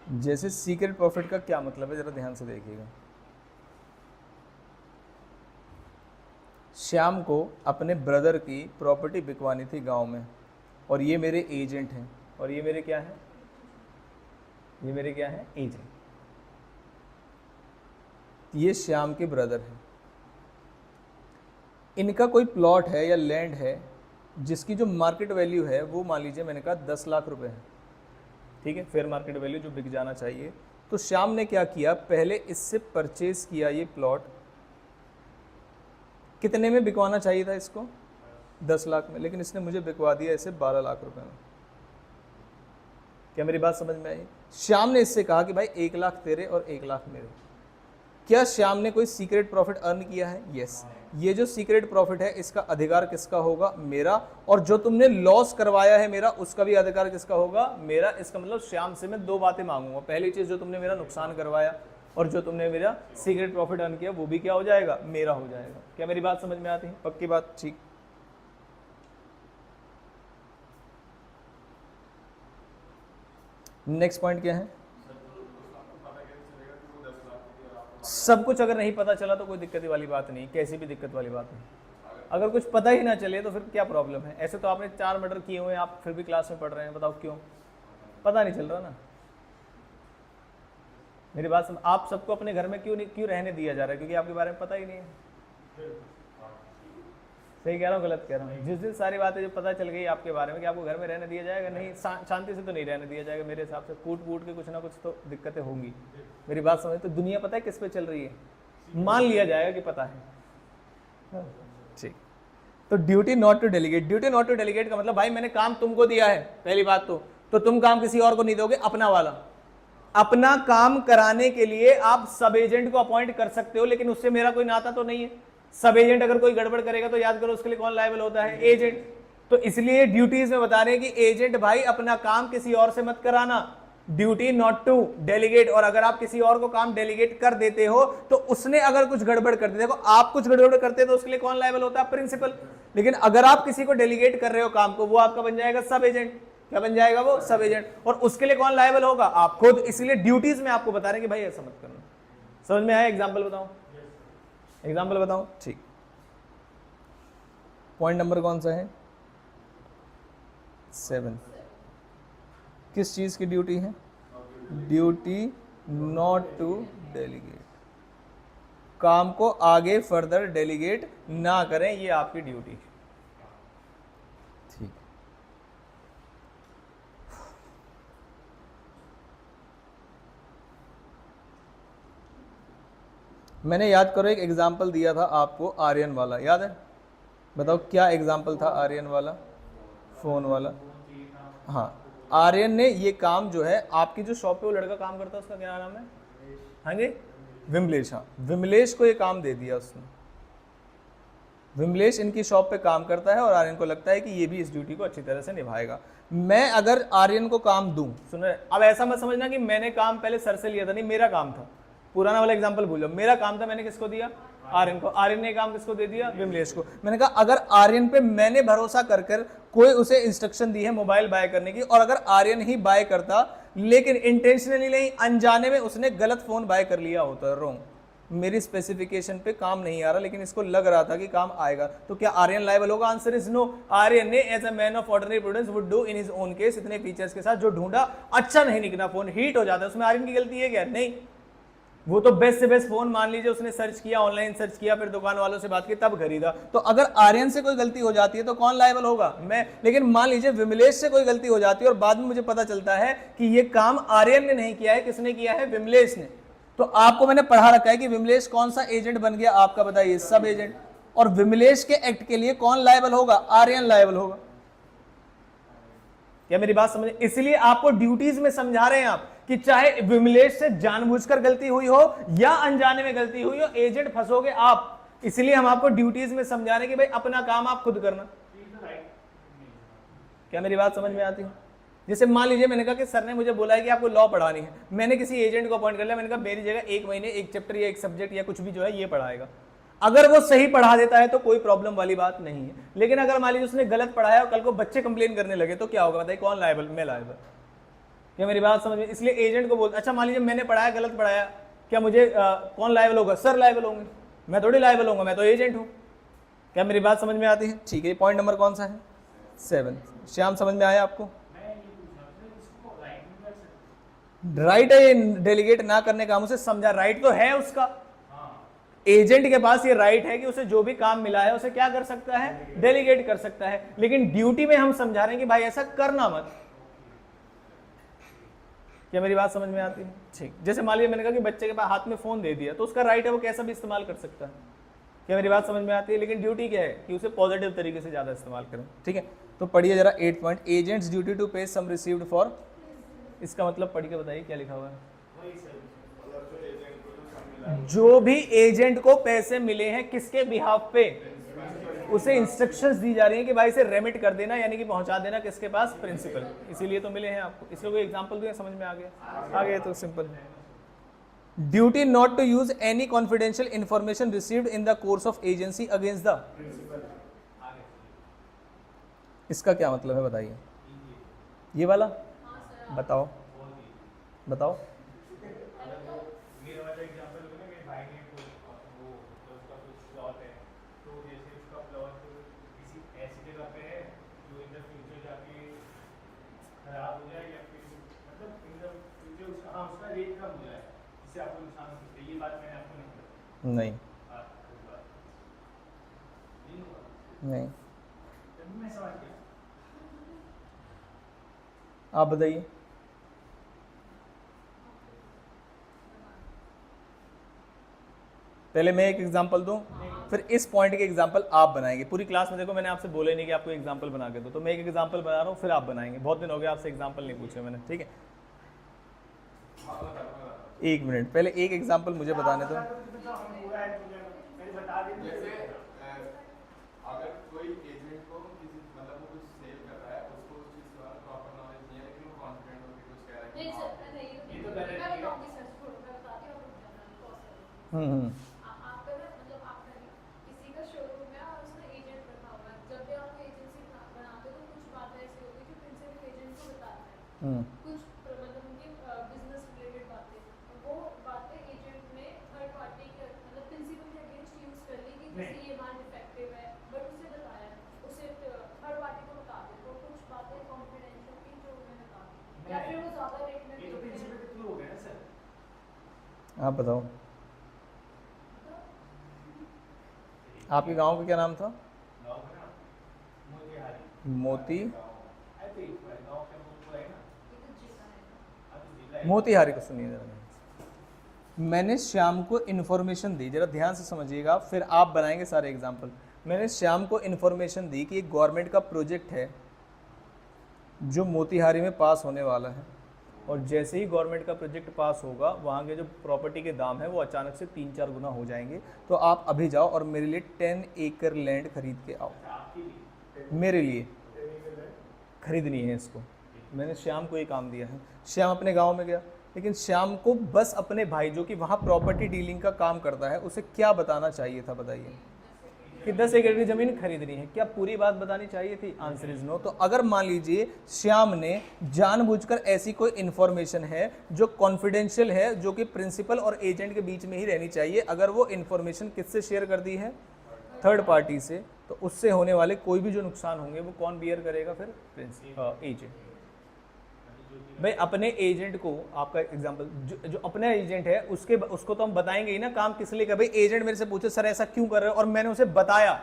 A: जैसे सीक्रेट प्रॉफिट का क्या मतलब है जरा ध्यान से देखिएगा। श्याम को अपने ब्रदर की प्रॉपर्टी बिकवानी थी गांव में, और ये मेरे एजेंट हैं, और ये मेरे क्या है? ये मेरे क्या है? एजेंट। ये श्याम के ब्रदर हैं। इनका कोई प्लॉट है या लैंड है जिसकी जो मार्केट वैल्यू है वो मान लीजिए मैंने कहा 10 लाख रुपए है, ठीक है, फेयर मार्केट वैल्यू जो बिक जाना चाहिए। तो श्याम ने क्या किया, पहले इससे परचेज किया ये प्लॉट। कितने में बिकवाना चाहिए था इसको? 10 लाख में, लेकिन इसने मुझे बिकवा दिया इसे 12 लाख रुपए में। क्या मेरी बात समझ में आई? श्याम ने इससे कहा कि भाई 1 लाख तेरे और 1 लाख मेरे। क्या श्याम ने कोई सीक्रेट प्रॉफिट अर्न किया है? यस। ये जो सीक्रेट प्रॉफिट है इसका अधिकार किसका होगा? मेरा। और जो तुमने लॉस करवाया है मेरा, उसका भी अधिकार किसका होगा? मेरा। इसका मतलब श्याम से मैं 2 बातें मांगूंगा। पहली चीज, जो तुमने मेरा नुकसान करवाया, और जो तुमने मेरा सीक्रेट प्रॉफिट अर्न किया वो भी क्या हो जाएगा? मेरा हो जाएगा। क्या मेरी बात समझ में आती है? पक्की बात? ठीक। नेक्स्ट पॉइंट क्या है? सब कुछ अगर नहीं पता चला तो कोई दिक्कत वाली बात नहीं, कैसी भी दिक्कत वाली बात नहीं। अगर कुछ पता ही ना चले तो फिर क्या प्रॉब्लम है? ऐसे तो आपने 4 मर्डर किए हुए हैं, आप फिर भी क्लास में पढ़ रहे हैं, बताओ क्यों? पता नहीं चल रहा ना। मेरी बात समझ। आप सबको अपने घर में क्यों रहने दिया जा रहा है? क्योंकि आपके बारे में पता ही नहीं है। सही कह रहा हूँ, गलत कह रहा हूँ? जिस दिन सारी बातें जो पता चल गई आपके बारे में कि आपको घर में रहने दिया जाएगा, नहीं, शांति से तो नहीं रहने दिया जाएगा मेरे हिसाब से। कूट के कुछ ना कुछ तो दिक्कतें होंगी। मेरी बात समझ। तो दुनिया पता है किस पे चल रही है? मान लिया जाएगा कि पता है। ठीक। तो duty not to delegate. Duty not to delegate का मतलब भाई मैंने काम तुमको दिया है, पहली बात तो तुम काम किसी और को नहीं दोगे, अपना वाला। अपना काम कराने के लिए आप सब एजेंट को अपॉइंट कर सकते हो, लेकिन उससे मेरा कोई नाता तो नहीं है। सब एजेंट अगर कोई गड़बड़ करेगा तो याद करो उसके लिए कौन लायबल होता है? एजेंट। तो इसलिए ड्यूटीज में बता रहे हैं कि एजेंट भाई अपना काम किसी और से मत कराना। Duty not to delegate. और अगर आप किसी और को काम डेलीगेट कर देते हो तो उसने अगर कुछ गड़बड़ कर दी, देखो आप कुछ गड़बड़ करते तो उसके लिए कौन लायबल होता है? प्रिंसिपल। लेकिन अगर आप किसी को डेलीगेट कर रहे हो काम को, वो आपका बन जाएगा सब एजेंट। क्या बन जाएगा? वो सब एजेंट। और उसके लिए कौन लायबल होगा? आप खुद। इसलिए ड्यूटीज में आपको बता रहे हैं कि भाई ऐसा मत करना। समझ में आया? एग्जाम्पल बताऊं? एग्जाम्पल बताऊं? ठीक। पॉइंट नंबर कौन सा है? 7। किस चीज की ड्यूटी है? Duty not to delegate. काम को आगे फर्दर डेलीगेट ना करें, ये आपकी ड्यूटी। ठीक। मैंने याद करो एक एग्जाम्पल दिया था आपको आर्यन वाला, याद है? बताओ क्या एग्जाम्पल था आर्यन वाला? फोन वाला। हाँ, आर्यन ने ये काम जो है, आपकी जो शॉप पे वो लड़का काम करता है उसका क्या नाम है? हाँ जी, विमलेश। हाँ, विमलेश को ये काम दे दिया उसने। विमलेश इनकी शॉप पे काम करता है और आर्यन को लगता है कि ये भी इस ड्यूटी को अच्छी तरह से निभाएगा। मैं अगर आर्यन को काम दूं, सुनो, अब ऐसा मत समझना कि मैंने काम पहले सर से लिया था, नहीं, मेरा काम था। पुराना वाला एग्जाम्पल भूल जाओ, मेरा काम था, मैंने किसको दिया? आर्यन को। आर्यन ने काम किसको दे दिया? विमलेश को। मैंने कहा अगर आर्यन पे मैंने भरोसा कर कोई उसे इंस्ट्रक्शन दी है मोबाइल बाय करने की, और अगर आर्यन ही बाय करता, लेकिन इंटेंशनली नहीं, अनजाने में उसने गलत फोन बाय कर लिया होता, रॉन्ग, मेरी स्पेसिफिकेशन पे काम नहीं आ रहा लेकिन इसको लग रहा था कि काम आएगा, तो क्या आर्यन लायबल होगा? Answer is no. आर्यन ने as a man of ordinary prudence would do in his own case, इतने फीचर्स के साथ जो ढूंढा, अच्छा नहीं निकला, फोन हीट हो जाता है, उसमें आर्यन की गलती है क्या? नहीं। वो तो बेस्ट से बेस्ट फोन मान लीजिए उसने सर्च किया, ऑनलाइन सर्च किया, फिर दुकान वालों से बात की तब खरीदा। तो अगर आर्यन से कोई गलती हो जाती है तो कौन लायबल होगा? मैं। लेकिन मान लीजिए विमलेश से कोई गलती हो जाती है और बाद में मुझे पता चलता है कि ये काम आर्यन ने नहीं किया है, किसने किया है? विमलेश ने। तो आपको मैंने पढ़ा रखा है कि विमलेश कौन सा एजेंट बन गया आपका, बताइए? सब एजेंट। और विमलेश के एक्ट के लिए कौन लायबल होगा? आर्यन लायबल होगा। क्या मेरी बात समझ? इसलिए आपको ड्यूटीज में समझा रहे हैं आप कि चाहे विमलेश से जानबूझकर गलती हुई हो या अनजाने में गलती हुई हो, एजेंट फंसोगे आप। इसलिए हम आपको ड्यूटीज में समझा रहे हैं कि भाई अपना काम आप खुद करना। क्या मेरी बात समझ में आती है? जैसे मान लीजिए मैंने कहा कि सर ने मुझे बोला है कि आपको लॉ पढ़ानी है, मैंने किसी एजेंट को अपॉइंट कर लिया, मैंने कहा मेरी जगह 1 महीने एक चैप्टर या एक सब्जेक्ट या कुछ भी जो है ये पढ़ाएगा। अगर वो सही पढ़ा देता है तो कोई प्रॉब्लम वाली बात नहीं है। लेकिन अगर मान लीजिए उसने गलत पढ़ाया और कल को बच्चे कंप्लेन करने लगे तो क्या होगा? बताइए कौन लायबल? मैं लायबल। क्या मेरी बात समझ में? इसलिए एजेंट को बोल, अच्छा मान लीजिए मैंने पढ़ाया गलत पढ़ाया, क्या मुझे कौन लायबल होगा? सर लायबल होंगे, मैं थोड़ी लायबल होऊंगा, मैं तो एजेंट हूं। क्या मेरी बात समझ में आती है? ठीक है, पॉइंट नंबर कौन सा है? 7। श्याम समझ में आया आपको? राइट है ये डेलीगेट ना करने का, हम उसे समझा, राइट तो है उसका। एजेंट के पास ये राइट है कि उसे जो भी काम मिला है उसे क्या कर सकता है? डेलीगेट कर सकता है। लेकिन ड्यूटी में हम समझा रहे हैं कि भाई ऐसा करना मत। क्या मेरी बात समझ में आती है? ठीक। जैसे मान लीजिए मैंने कहा कि बच्चे के पास हाथ में फोन दे दिया तो उसका राइट है वो कैसा भी इस्तेमाल कर सकता है। क्या मेरी बात समझ में आती है? लेकिन ड्यूटी क्या है कि उसे पॉजिटिव तरीके से ज्यादा इस्तेमाल करें। ठीक है, तो पढ़िए जरा 8 पॉइंट, एजेंट्स ड्यूटी टू पे सम रिसीव्ड फॉर। इसका मतलब पढ़ के बताइए क्या लिखा हुआ है। जो भी एजेंट को पैसे मिले हैं किसके बिहाफ पे, उसे इंस्ट्रक्शंस दी जा रही हैं कि भाई इसे रेमिट कर देना, यानी कि पहुंचा देना किसके पास? प्रिंसिपल। इसीलिए तो मिले हैं आपको। इसका कोई एग्जांपल दूं? समझ में आ गया? आ गया तो simple. Duty not to use any confidential information received in the course of agency against the. इसका क्या मतलब है बताइए? ये वाला बताओ, बताओ। नहीं नहीं, आप बताइए। पहले मैं एक एग्जांपल दूं, फिर इस पॉइंट के एग्जांपल आप बनाएंगे। पूरी क्लास में देखो मैंने आपसे बोला नहीं कि आपको एग्जांपल बना के दो, तो मैं एक एग्जांपल बना रहा हूं, फिर आप बनाएंगे। बहुत दिन हो गए आपसे एग्जांपल नहीं पूछे मैंने। ठीक है, 1 मिनट, पहले एक एग्जांपल मुझे बताने दो।
B: किसी का शोरूम है और उसमें एजेंट रखा हुआ है, जब भी आप एजेंसी बनाते हो तो कुछ बातें ऐसी होती है जो प्रिंसिपल एजेंट को बताता है, कुछ मतलब उनकी बिजनेस रिलेटेड बातें, वो बातें एजेंट ने थर्ड पार्टी के मतलब प्रिंसिपल के अगेंस्ट यूज कर ली कि जैसे ये माल डिफेक्टिव है, बट उसे बताया, उसे थर्ड पार्टी को बता दे, तो कुछ बातें कॉन्फिडेंशियल थी जो उन्हें बता दी, या फिर वो ज्यादा रेट में
C: ये तो प्रिंसिपल के थ्रू हो गया ना सर।
A: आप बताओ, आपके गांव का क्या नाम था? मोती मोतीहारी को सुनिए जरा। मैंने श्याम को इन्फॉर्मेशन दी, जरा ध्यान से समझिएगा, फिर आप बनाएंगे सारे एग्जाम्पल। मैंने श्याम को इन्फॉर्मेशन दी कि एक गवर्नमेंट का प्रोजेक्ट है जो मोतीहारी में पास होने वाला है, और जैसे ही गवर्नमेंट का प्रोजेक्ट पास होगा वहाँ के जो प्रॉपर्टी के दाम है वो अचानक से 3-4 गुना हो जाएंगे। तो आप अभी जाओ और मेरे लिए 10 एकड़ लैंड खरीद के आओ। मेरे लिए खरीदनी है इसको। मैंने श्याम को ये काम दिया है। श्याम अपने गांव में गया, लेकिन श्याम को बस अपने भाई जो कि वहाँ प्रॉपर्टी डीलिंग का काम करता है उसे क्या बताना चाहिए था? बताइए कि 10 एकड़ की जमीन खरीदनी है। क्या पूरी बात बतानी चाहिए थी? Answer is no. तो अगर मान लीजिए श्याम ने जानबूझकर ऐसी कोई इन्फॉर्मेशन है जो कॉन्फिडेंशियल है, जो कि प्रिंसिपल और एजेंट के बीच में ही रहनी चाहिए, अगर वो इन्फॉर्मेशन किससे शेयर कर दी है? थर्ड पार्टी से, तो उससे होने वाले कोई भी जो नुकसान होंगे वो कौन बियर करेगा? फिर एजेंट। भाई अपने एजेंट को, आपका एग्जांपल जो अपना एजेंट है उसको तो हम बताएंगे ही ना काम किस लिए कर। भाई एजेंट मेरे से पूछे सर ऐसा क्यों कर रहे हो, और मैंने उसे बताया,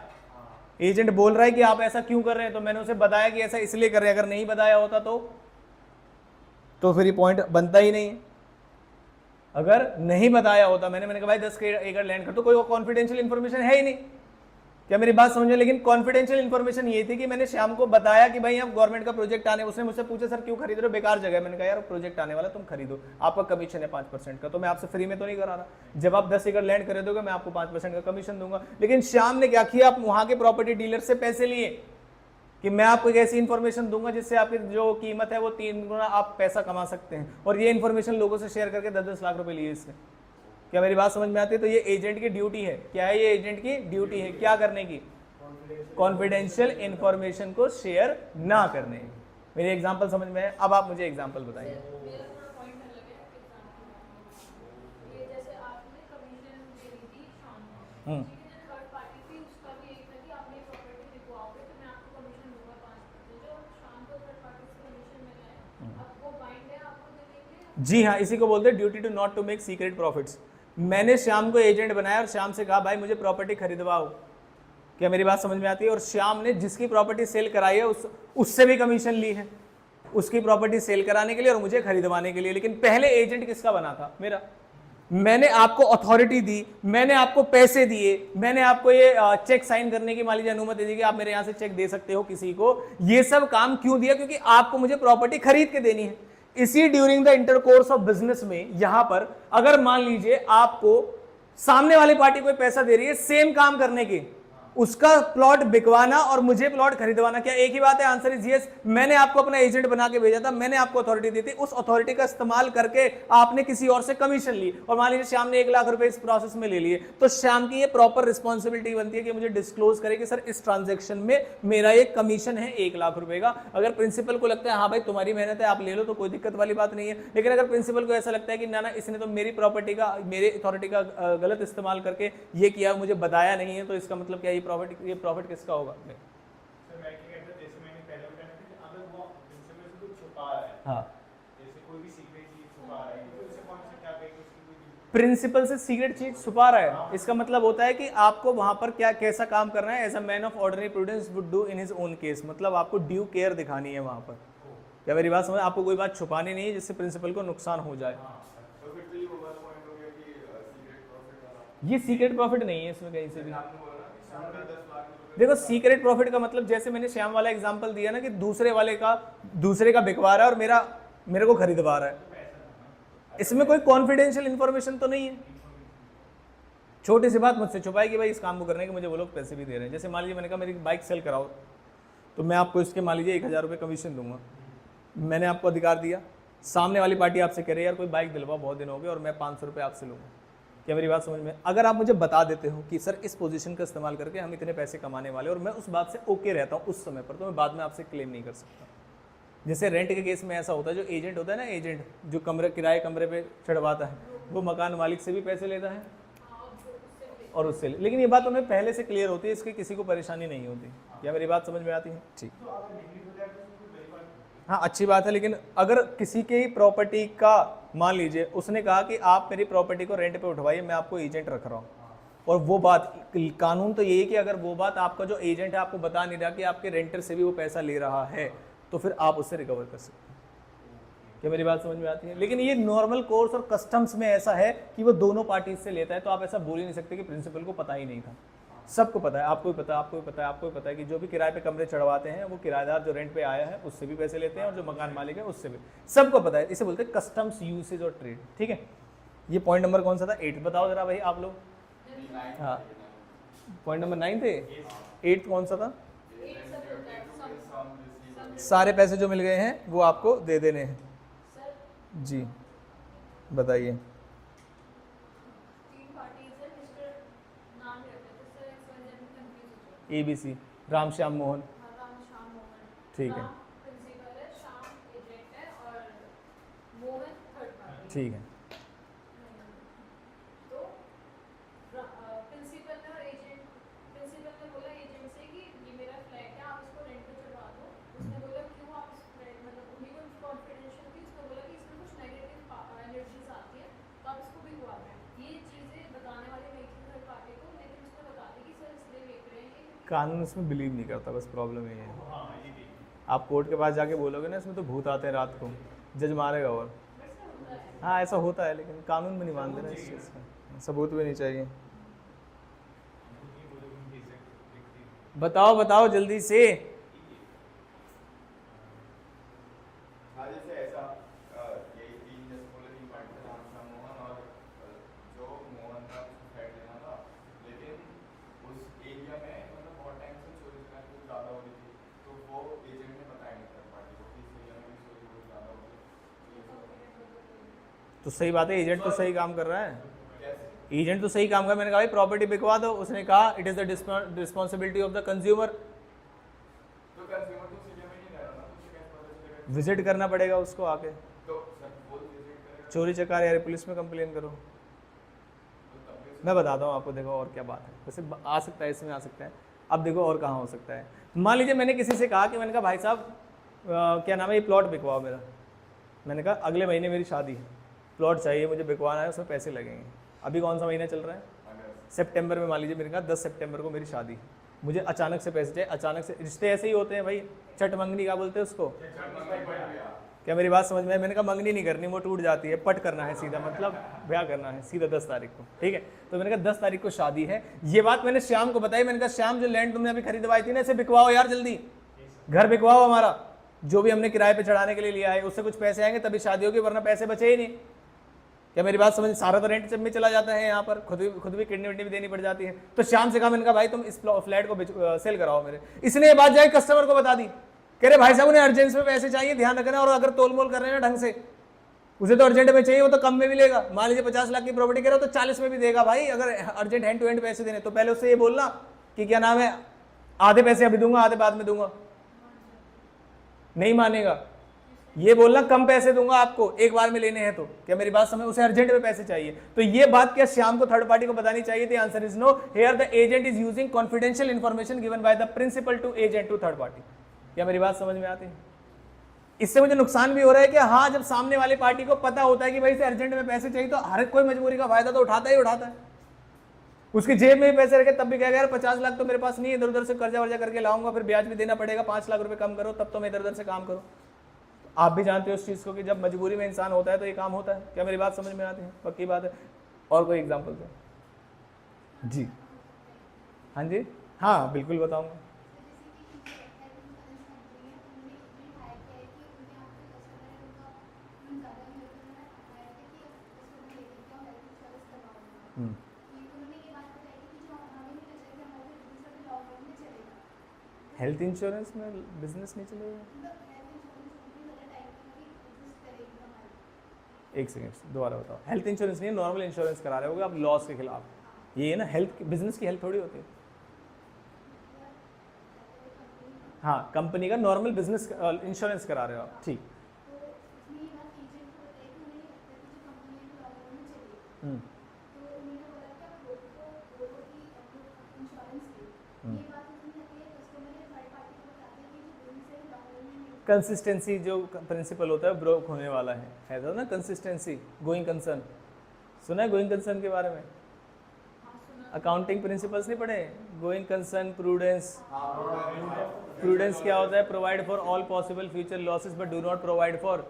A: एजेंट बोल रहा है कि आप ऐसा क्यों कर रहे हैं, तो मैंने उसे बताया कि ऐसा इसलिए कर रहे हैं। अगर नहीं बताया होता तो फिर ये पॉइंट बनता ही नहीं है। अगर नहीं बताया होता, मैंने कहा भाई 10 एकड़ लैंड कर, तो कोई कॉन्फिडेंशियल इन्फॉर्मेशन है ही नहीं। क्या मेरी बात समझ में? लेकिन कॉन्फिडेंशियल इन्फॉर्मेशन ये थी कि मैंने श्याम को बताया कि भाई अब गवर्नमेंट का प्रोजेक्ट आने, उसने मुझसे पूछा सर क्यों खरीद रहे हो, बेकार जगह है। मैंने कहा यार प्रोजेक्ट आने वाला, तुम खरीदो, आपका कमीशन है 5% का, तो मैं आपसे फ्री में तो नहीं करा रहा। जब आप 10 एकड़ लैंड खरीदोगे मैं आपको 5% का कमीशन दूंगा। लेकिन श्याम ने क्या किया, आप वहां के प्रॉपर्टी डीलर से पैसे लिए कि मैं आपको एक ऐसी इन्फॉर्मेशन दूंगा जिससे आपकी जो कीमत है वो 3 गुना आप पैसा कमा सकते हैं, और ये इन्फॉर्मेशन लोगों से शेयर करके 10-10 लाख रुपए लिए इससे। क्या मेरी बात समझ में आती है? तो ये एजेंट की ड्यूटी है। क्या है? ये एजेंट की ड्यूटी है क्या करने की? कॉन्फिडेंशियल इंफॉर्मेशन को शेयर ना करने। मेरी एग्जांपल समझ में है? अब आप मुझे एग्जांपल बताइए।
B: मेरा थोड़ा पॉइंट अलग है एग्जांपल। ये जैसे आपने कमीशन दे दी थी शाम को, ठीक है, जो थर्ड पार्टी थी उसका भी एक था कि आपने प्रॉपर्टी दिखवाओगे तो मैं आपको कमीशन दूंगा 5%। जो शाम को थर्ड पार्टी से कमीशन मिला है, अब वो बाइंड है आपको दे देंगे?
A: जी हाँ, इसी को बोलते हैं duty to not to make secret profits. मैंने श्याम को एजेंट बनाया और श्याम से कहा भाई मुझे प्रॉपर्टी खरीदवाओ। क्या मेरी बात समझ में आती है? और श्याम ने जिसकी प्रॉपर्टी सेल कराई है उससे भी कमीशन ली है, उसकी प्रॉपर्टी सेल कराने के लिए और मुझे खरीदवाने के लिए। लेकिन पहले एजेंट किसका बना था? मेरा। मैंने आपको अथॉरिटी दी, मैंने आपको पैसे दिए, मैंने आपको ये चेक साइन करने की मान लीजिए अनुमति दी कि आप मेरे यहां से चेक दे सकते हो किसी को। ये सब काम क्यों दिया? क्योंकि आपको मुझे प्रॉपर्टी खरीद के देनी है। इसी during the intercourse of business में यहां पर अगर मान लीजिए आपको सामने वाली पार्टी कोई पैसा दे रही है सेम काम करने की, उसका प्लॉट बिकवाना और मुझे प्लॉट खरीदवाना, क्या एक ही बात है? Answer is yes. मैंने आपको अपना एजेंट बना के भेजा था, मैंने आपको अथॉरिटी दी थी, उस अथॉरिटी का इस्तेमाल करके आपने किसी और से कमीशन ली, और मान लीजिए श्याम ने 1 लाख रुपए इस प्रोसेस में ले लिए, तो श्याम की ये प्रॉपर रिस्पॉन्सिबिलिटी बनती है कि मुझे डिस्क्लोज करे कि सर इस ट्रांजेक्शन में मेरा एक कमीशन है 1 लाख रुपए का। अगर प्रिंसिपल को लगता है हाँ भाई तुम्हारी मेहनत है आप ले लो तो कोई दिक्कत वाली बात नहीं है। लेकिन अगर प्रिंसिपल को ऐसा लगता है कि ना इसने तो मेरी प्रॉपर्टी का, मेरी अथॉरिटी का गलत इस्तेमाल करके ये किया, मुझे बताया नहीं है, तो इसका मतलब क्या ये प्रॉफिट किसका होगा?
C: सर मैं क्या कहता हूं, जैसे मैंने पहले बताया था कि अगर वो प्रिंसिपल से कुछ छुपा रहा है,
A: हाँ,
C: जैसे कोई भी सीक्रेट चीज छुपा रहा है, तो उसे कौन सा क्या कहेगा उसकी कोई
A: प्रिंसिपल से सीक्रेट चीज छुपा रहा है, इसका मतलब होता है कि आपको वहां पर क्या कैसा काम करना है, as a man of ordinary prudence would do in his own case. मतलब आपको ड्यू केयर दिखानी है वहां पर। क्या मेरी बात समझ? आपको कोई बात छुपानी नहीं है जिससे प्रिंसिपल को नुकसान हो जाए।
C: तो फिर तो ये वो वाला पॉइंट हो गया कि सीक्रेट प्रॉफिट वाला।
A: ये सीक्रेट प्रॉफिट नहीं है इसमें कहीं से भी।
C: आपने बोला ना कि शाम का 10 लाख रुपए,
A: देखो सीक्रेट प्रॉफिट का मतलब जैसे मैंने श्याम वाला एग्जांपल दिया ना कि दूसरे का बिकवा रहा है और मेरे को खरीदवा रहा है, इसमें कोई कॉन्फिडेंशियल इंफॉर्मेशन तो नहीं है। छोटी सी बात मुझसे छुपाई कि भाई इस काम को करने के मुझे वो लोग पैसे भी दे रहे हैं। जैसे मान लीजिए मैंने कहा मेरी बाइक सेल कराओ, तो मैं आपको इसके मान लीजिए 1000 रुपये कमीशन दूंगा। मैंने आपको अधिकार दिया, सामने वाली पार्टी आपसे कह रही है यार कोई बाइक दिलवा, बहुत दिन हो गए, और मैं 500 रुपये आपसे लूँगा। क्या मेरी बात समझ में? अगर आप मुझे बता देते हो कि सर इस पोजीशन का इस्तेमाल करके हम इतने पैसे कमाने वाले, और मैं उस बात से ओके रहता हूँ उस समय पर, तो मैं बाद में आपसे क्लेम नहीं कर सकता। जैसे रेंट के केस में ऐसा होता है, जो एजेंट होता है ना, एजेंट जो किराए कमरे पे चढ़वाता है, वो मकान मालिक से भी पैसे लेता है और उससे लेकिन ये बात हमें पहले से क्लियर होती है, इसकी किसी को परेशानी नहीं होती। क्या मेरी बात समझ में आती है? ठीक, हाँ अच्छी बात है। लेकिन अगर किसी की प्रॉपर्टी का मान लीजिए उसने कहा कि आप मेरी प्रॉपर्टी को रेंट पे उठवाइए, मैं आपको एजेंट रख रहा हूँ, और वो बात, कानून तो यही है कि अगर वो बात आपका जो एजेंट है आपको बता नहीं रहा कि आपके रेंटर से भी वो पैसा ले रहा है, तो फिर आप उससे रिकवर कर सकते हैं। क्या मेरी बात समझ में आती है? लेकिन ये नॉर्मल कोर्स और कस्टम्स में ऐसा है कि वो दोनों पार्टीज से लेता है, तो आप ऐसा बोल ही नहीं सकते कि प्रिंसिपल को पता ही नहीं था। सबको पता है, आपको भी पता है, आपको भी पता है, आपको भी पता है कि जो भी किराए पे कमरे चढ़वाते हैं वो किराएदार जो रेंट पे आया है उससे भी पैसे लेते हैं, और जो मकान मालिक है उससे भी, सबको पता है। इसे बोलते हैं कस्टम्स, यूसेज और ट्रेड। ठीक है, ये पॉइंट नंबर कौन सा था? 8 बताओ जरा भाई आप लोग। हाँ, पॉइंट नंबर 9 थे। 8 कौन सा था? सारे पैसे जो मिल गए हैं वो आपको दे देने हैं। जी बताइए। ABC, राम श्याम मोहन। ठीक है, ठीक है। कानून उसमें बिलीव नहीं करता, बस प्रॉब्लम ये है।
C: हाँ ये भी
A: आप कोर्ट के पास जाके बोलोगे ना इसमें तो भूत आते हैं रात को, जज मारेगा। और हाँ ऐसा होता है, लेकिन कानून में नहीं मानते ना इस चीज़ का, सबूत भी नहीं चाहिए। बताओ बताओ जल्दी से।
D: हाँ जैसे ऐसा यही तीन जैसे बोले तीन पार्टी थे, राम था, मोहन और जो मोहन था उसको साइड लेना था, लेकिन उस एरिया में मतलब बहुत टाइम से चोरी चकारी कुछ ज़्यादा हो रही थी, तो वो एजेंट ने बताया नहीं थर्ड पार्टी को कि इस एरिया में भी चोरी बहुत ज़्यादा हो रही है।
A: तो सही बात है, एजेंट तो सही काम कर रहा है,
D: कैसे?
A: एजेंट तो सही काम कर। मैंने कहा भाई प्रॉपर्टी बिकवा दो, उसने कहा it is the responsibility of the consumer.
D: तो कंज्यूमर तो उस एरिया में नहीं रह रहा ना, तो उसे कैसे पता चलेगा?
A: विजिट करना पड़ेगा उसको आके,
D: तो सर वो विजिट करेगा
A: चोरी चकारी या पुलिस में कंप्लेन करो।
D: तो तब भी
A: मैं बताता हूँ आपको, देखो और क्या बात है। वैसे आ सकता है, इसमें आ सकता है। अब देखो और कहाँ हो सकता है। मान लीजिए मैंने किसी से कहा कि मैंने कहा भाई साहब क्या नाम है, ये प्लॉट बिकवाओ मेरा। मैंने कहा अगले महीने मेरी शादी है, प्लॉट चाहिए मुझे, बिकवाना है, उसमें पैसे लगेंगे। अभी कौन सा महीना चल रहा है,
D: अगर
A: सितंबर में। मान लीजिए मैंने कहा 10 सितंबर को मेरी शादी है, मुझे अचानक से पैसे चाहिए। अचानक से रिश्ते ऐसे ही होते हैं भाई, चट मंगनी क्या बोलते हैं उसको, क्या मेरी बात समझ में है? मैंने कहा मंगनी नहीं करनी, वो टूट जाती है, पट करना है सीधा, मतलब ब्याह करना है सीधा 10 तारीख को, ठीक है। तो मैंने कहा 10 तारीख को शादी है, ये बात मैंने श्याम को बताई। मैंने कहा श्याम जो लैंड तुमने अभी खरीदवाई थी ना, इसे बिकवाओ यार जल्दी, घर बिकवाओ हमारा, जो भी हमने किराए पे चढ़ाने के लिए लिया है उससे कुछ पैसे आएंगे तभी शादी होगी, वरना पैसे बचे ही नहीं। क्या मेरी बात समझ? सारा तो रेंट में चला जाता है यहाँ पर, खुद भी किडनी विडनी भी देनी पड़ जाती है। तो श्याम से कहा, मैंने कहा भाई तुम इस फ्लैट को सेल कराओ मेरे। इसने ये बात जाए कस्टमर को बता दी, कह रहे भाई साहब उन्हें अर्जेंट में पैसे चाहिए, ध्यान रखना, और अगर तोल मोल कर रहे हैं ना ढंग से, उसे तो अर्जेंट में चाहिए, वो तो कम में भी लेगा। मान लीजिए 50 लाख की प्रॉपर्टी कह रहे हो तो 40 में भी देगा भाई, अगर अर्जेंट हैंड टू हैंड पैसे देने। तो पहले उससे ये बोलना कि क्या नाम है, आधे पैसे अभी दूंगा आधे बाद में दूंगा, नहीं मानेगा। ये बोलना कम पैसे दूंगा आपको, एक बार में लेने हैं तो। क्या मेरी बात समझ? उसे अर्जेंट में पैसे चाहिए। तो ये बात क्या श्याम को थर्ड पार्टी को बतानी चाहिए थी? Answer is no. Here the agent is using confidential information given by the principal to agent to third party. क्या मेरी बात समझ में आती है? इससे मुझे नुकसान भी हो रहा है कि हाँ, जब सामने वाली पार्टी को पता होता है कि भाई इसे अर्जेंट में पैसे चाहिए, तो हर कोई मजबूरी का फायदा तो उठाता ही उठाता है। उसकी जेब में भी पैसे रखे तब भी कहेगा यार 50 लाख तो मेरे पास नहीं है, इधर उधर से कर्जा वर्जा करके लाऊंगा, फिर ब्याज भी देना पड़ेगा, 5 लाख रुपए कम करो तब तो मैं इधर उधर से काम करूं। आप भी जानते हो इस चीज़ को कि जब मजबूरी में इंसान होता है तो ये काम होता है। क्या मेरी बात समझ में आती है? पक्की बात है। और कोई एग्जाम्पल दो जी। हाँ जी, हाँ बिल्कुल बताऊंगा। हेल्थ इंश्योरेंस में बिजनेस नहीं चलेगा? एक सेकेंड दोबारा बताओ। हेल्थ इंश्योरेंस नहीं, नॉर्मल इंश्योरेंस करा रहे होगे आप लॉस के खिलाफ। ये है ना, हेल्थ बिजनेस की हेल्थ थोड़ी होती है। हाँ, कंपनी का नॉर्मल बिजनेस इंश्योरेंस करा रहे हो आप, ठीक। कंसिस्टेंसी जो प्रिंसिपल होता है ब्रोक होने वाला है तो ना, कंसिस्टेंसी। गोइंग कंसर्न सुना है? गोइंग कंसर्न के बारे में अकाउंटिंग प्रिंसिपल्स नहीं पढ़े? Going concern, prudence. प्रूडेंस क्या होता है? Provide for all possible future losses but do not provide for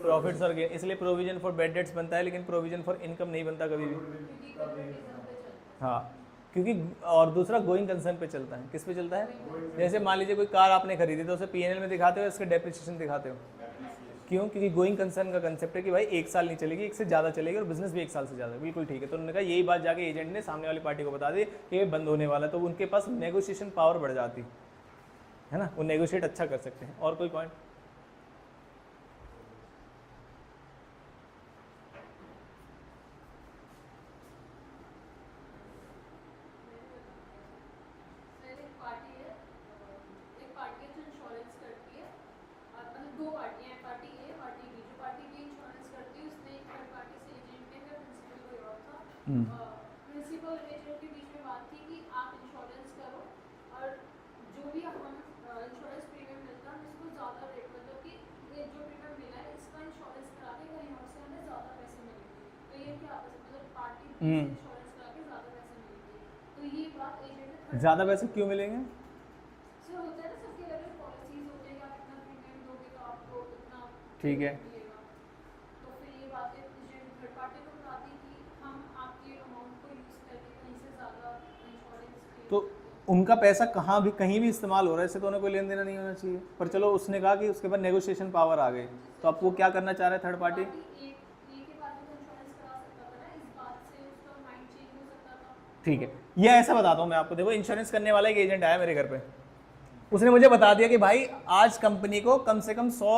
A: profits और गेन। इसलिए प्रोविजन फॉर बैड डेट्स बनता है, लेकिन प्रोविजन फॉर इनकम नहीं बनता कभी भी। हाँ, क्योंकि और दूसरा गोइंग कंसर्न पे चलता है। किस पे चलता है? जैसे मान लीजिए कोई कार आपने खरीदी तो उसे पीएनएल में दिखाते हो, इसके डेप्रिसिएशन दिखाते हो। क्यों? क्योंकि गोइंग कंसर्न का कंसेप्ट है कि भाई 1 साल नहीं चलेगी, 1 से ज़्यादा चलेगी, और बिजनेस भी 1 साल से ज़्यादा। बिल्कुल ठीक है। तो उन्होंने कहा यही बात जाके एजेंट ने सामने वाली पार्टी को बता दी कि ये बंद होने वाला है, तो उनके पास नेगोशिएशन पावर बढ़ जाती है ना, वो नेगोशिएट अच्छा कर सकते हैं। और कोई पॉइंट?
B: प्रिंसिपल एजेंट के बीच में बात थी कि आप इंश्योरेंस करो, और जो भी हम इंश्योरेंस प्रीमियम मिलता है इसको ज़्यादा रेट, मतलब कि ये जो प्रीमियम मिला है इसका इंश्योरेंस करा के कहीं और से हमें ज़्यादा पैसे मिलेंगे। तो ये क्या मतलब पार्टी इंश्योरेंस करा के ज़्यादा पैसे मिलेंगे। तो ये बात एजेंट ने
A: ज़्यादा पैसे क्यों मिलेंगे?
B: सर होता है ना सबके अलग अलग पॉलिसीज होते हैं कि आप इतना प्रीमियम दोगे तो आपको इतना
A: ठीक है।
B: मिलेगा। तो फिर ये बातें थर्ड पार्टी को बताती कि हम आपके अमाउंट को यूज़ करके कहीं से ज़्यादा इंश्योरेंस
A: तो उनका पैसा कहाँ भी कहीं भी इस्तेमाल हो रहा है, इससे तो उन्हें कोई लेन देना नहीं होना चाहिए। पर चलो उसने कहा कि उसके बाद नेगोशिएशन पावर आ गई, तो आप वो क्या करना चाह रहे हैं थर्ड पार्टी? ठीक है, ये ऐसा बताता हूँ मैं आपको। देखो इंश्योरेंस करने वाला एक एजेंट आया मेरे घर पे, उसने मुझे बता दिया कि भाई आज कंपनी को कम से कम 100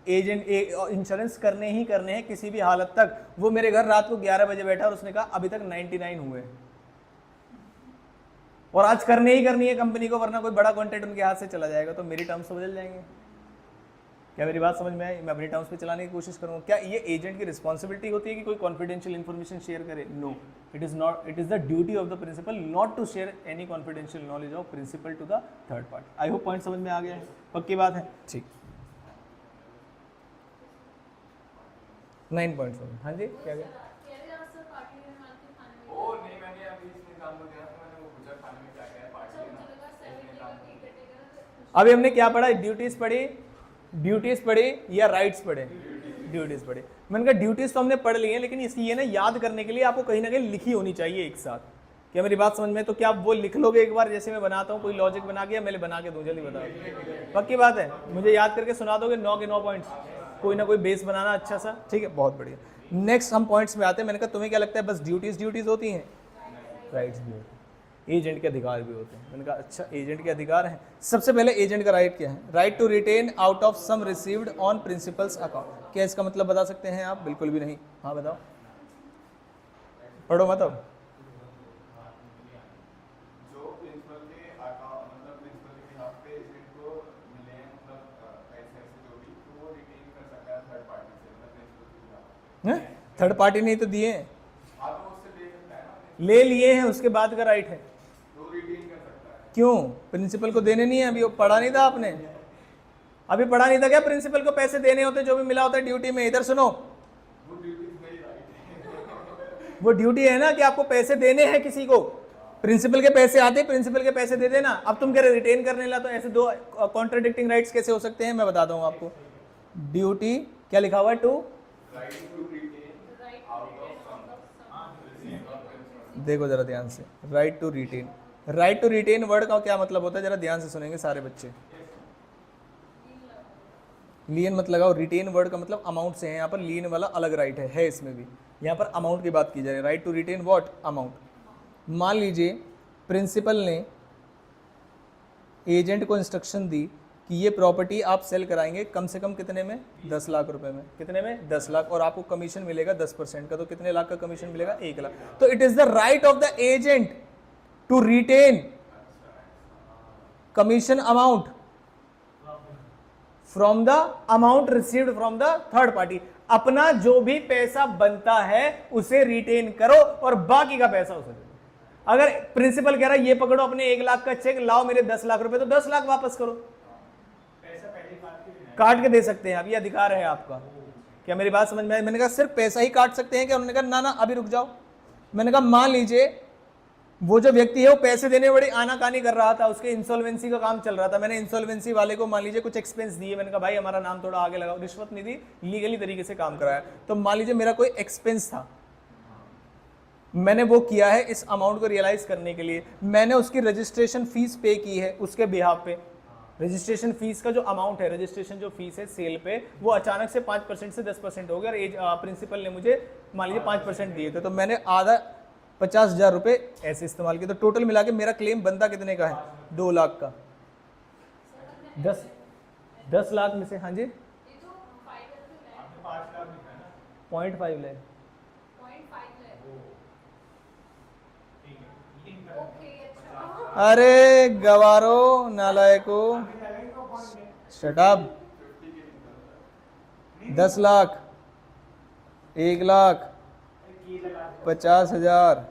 A: एजेंट इंश्योरेंस करने ही करने हैं किसी भी हालत तक। वो मेरे घर रात को 11 बजे बैठा और उसने कहा अभी तक 99 हुए और आज करने ही करनी है कंपनी को, वरना कोई बड़ा कॉन्ट्रैक्ट उनके हाथ से चला जाएगा तो मेरी टर्म्स बदल जाएंगे। क्या मेरी बात समझ में आई? मैं अपनी टर्म्स पे चलाने की कोशिश करूँगा। क्या ये एजेंट की रिस्पॉन्सिबिलिटी होती है कि कोई कॉन्फिडेंशियल इन्फॉर्मेशन शेयर करे? No, it is not. It is the duty of the principal not to share any confidential knowledge of principal to the third party. I hope point समझ में आ गया है, पक्की बात है? ठीक, 9.7। हाँ जी, क्या गया?
D: ओ नहीं, मैंने अभी इसमें काम को दिया तो मैंने वो पूछा खाने में क्या क्या है पार्टी है ना।
A: अभी हमने क्या पढ़ा? ड्यूटीज पढ़ी, ड्यूटीज पढ़ी या राइट्स पढ़े? ड्यूटीज पढ़ी। मैंने कहा ड्यूटीज तो हमने पढ़ ली है, लेकिन इसकी ये ना याद करने के लिए आपको कहीं ना कहीं लिखी होनी चाहिए एक साथ। क्या मेरी बात समझ में? तो क्या आप वो लिख लोगे एक बार, जैसे मैं बनाता हूँ कोई लॉजिक बना के, मैं बना के दूं? जल्दी बताओ, पक्की बात है? मुझे याद करके सुना दोगे 9 के 9 पॉइंट्स, कोई ना कोई बेस बनाना अच्छा सा, ठीक है? बहुत बढ़िया। नेक्स्ट हम पॉइंट्स में आते हैं। मैंने कहा तुम्हें क्या लगता है बस ड्यूटीज होती हैं? राइट्स भी होते हैं, एजेंट के अधिकार भी होते हैं। मैंने कहा अच्छा, एजेंट के अधिकार हैं। सबसे पहले एजेंट का राइट क्या है? Right to retain out of sum received on principal's account. क्या इसका मतलब बता सकते हैं आप? बिल्कुल भी नहीं। हाँ बताओ, पढ़ो मतलब।
D: जो प्रिंसिपल के अकाउंट मतलब प्रिंसिपल के बिहाफ पे एजेंट को मिले हैं मतलब पैसे जो भी, तो वो रिटेन कर सकता है थर्ड पार्टी से, मतलब प्रिंसिपल के बिहाफ।
A: थर्ड पार्टी नहीं तो दिए हैं,
D: हाँ तो उससे ले सकता है ना,
A: ले लिए हैं, उसके बाद का राइट है।
D: तो रिटेन कर सकता है।
A: क्यों? प्रिंसिपल को देने नहीं है? अभी वो पढ़ा नहीं था आपने? अभी पढ़ा नहीं था क्या? प्रिंसिपल को पैसे देने होते जो भी मिला होता है ड्यूटी में। इधर सुनो,
D: वो ड्यूटी मेरी राइट है।
A: वो ड्यूटी है ना कि आपको पैसे देने हैं किसी को। प्रिंसिपल के पैसे आते, प्रिंसिपल के पैसे दे देना। अब तुम कह रहे रिटेन करने ला, तो ऐसे दो कॉन्ट्राडिक्टिंग राइट्स कैसे हो सकते हैं? मैं बताता हूं आपको। ड्यूटी क्या लिखा हुआ है? टू, देखो जरा ध्यान से, right to retain. Right to retain word का क्या मतलब होता है? जरा ध्यान से सुनेंगे सारे बच्चे। लियन मत लगाओ, रिटेन वर्ड का मतलब अमाउंट से है। यहाँ पर लियन वाला अलग राइट है इसमें भी। यहाँ पर अमाउंट की बात की जा रही है। Right to retain what? Amount. मान लीजिए प्रिंसिपल ने एजेंट को इंस्ट्रक्शन दी कि ये प्रॉपर्टी आप सेल कराएंगे कम से कम कितने में? 10 लाख रुपए में। कितने में? 10 लाख। और आपको कमीशन मिलेगा 10% का, तो कितने लाख का कमीशन मिलेगा? 1 लाख। तो it is the right of the agent to retain commission amount from the amount received from the third party. अपना जो भी पैसा बनता है उसे रिटेन करो और बाकी का पैसा उसे दो। अगर प्रिंसिपल कह रहा है ये पकड़ो अपने 1 लाख का चेक, लाओ मेरे 10 लाख रुपए, तो 10 लाख वापस करो। काट के दे सकते हैं आप, ये अधिकार है आपका। क्या मेरी बात समझ में आई? मैंने कहा सिर्फ पैसा ही काट सकते हैं क्या? उन्होंने कहा ना ना अभी रुक जाओ। मैंने कहा मान लीजिए वो जो व्यक्ति है वो पैसे देने में बड़ी आनाकानी कर रहा था, उसके इंसॉल्वेंसी का काम चल रहा था। मैंने इंसॉल्वेंसी वाले को मान लीजिए कुछ एक्सपेंस दिए, मैंने कहा भाई हमारा नाम थोड़ा आगे लगाओ, रिश्वत नहीं दी, लीगली तरीके से काम कराया। तो मान लीजिए मेरा कोई एक्सपेंस था, मैंने वो किया है इस अमाउंट को रियलाइज करने के लिए, मैंने उसकी रजिस्ट्रेशन फीस पे की है उसके बिहाफ पे। रजिस्ट्रेशन फीस का जो अमाउंट है, रजिस्ट्रेशन जो फीस है सेल पे, वो अचानक से 5% से 10% हो गया। और प्रिंसिपल ने मुझे मान लीजिए 5% दिए थे, तो मैंने आधा 50,000 रुपए ऐसे इस्तेमाल किए। तो टोटल मिला के मेरा क्लेम बनता कितने का है? 2 लाख का। 10 लाख में से, हाँ जी 0.5 लाख। अरे गवारो नालायको, शट अप। 10 लाख, 1 लाख, 50,000।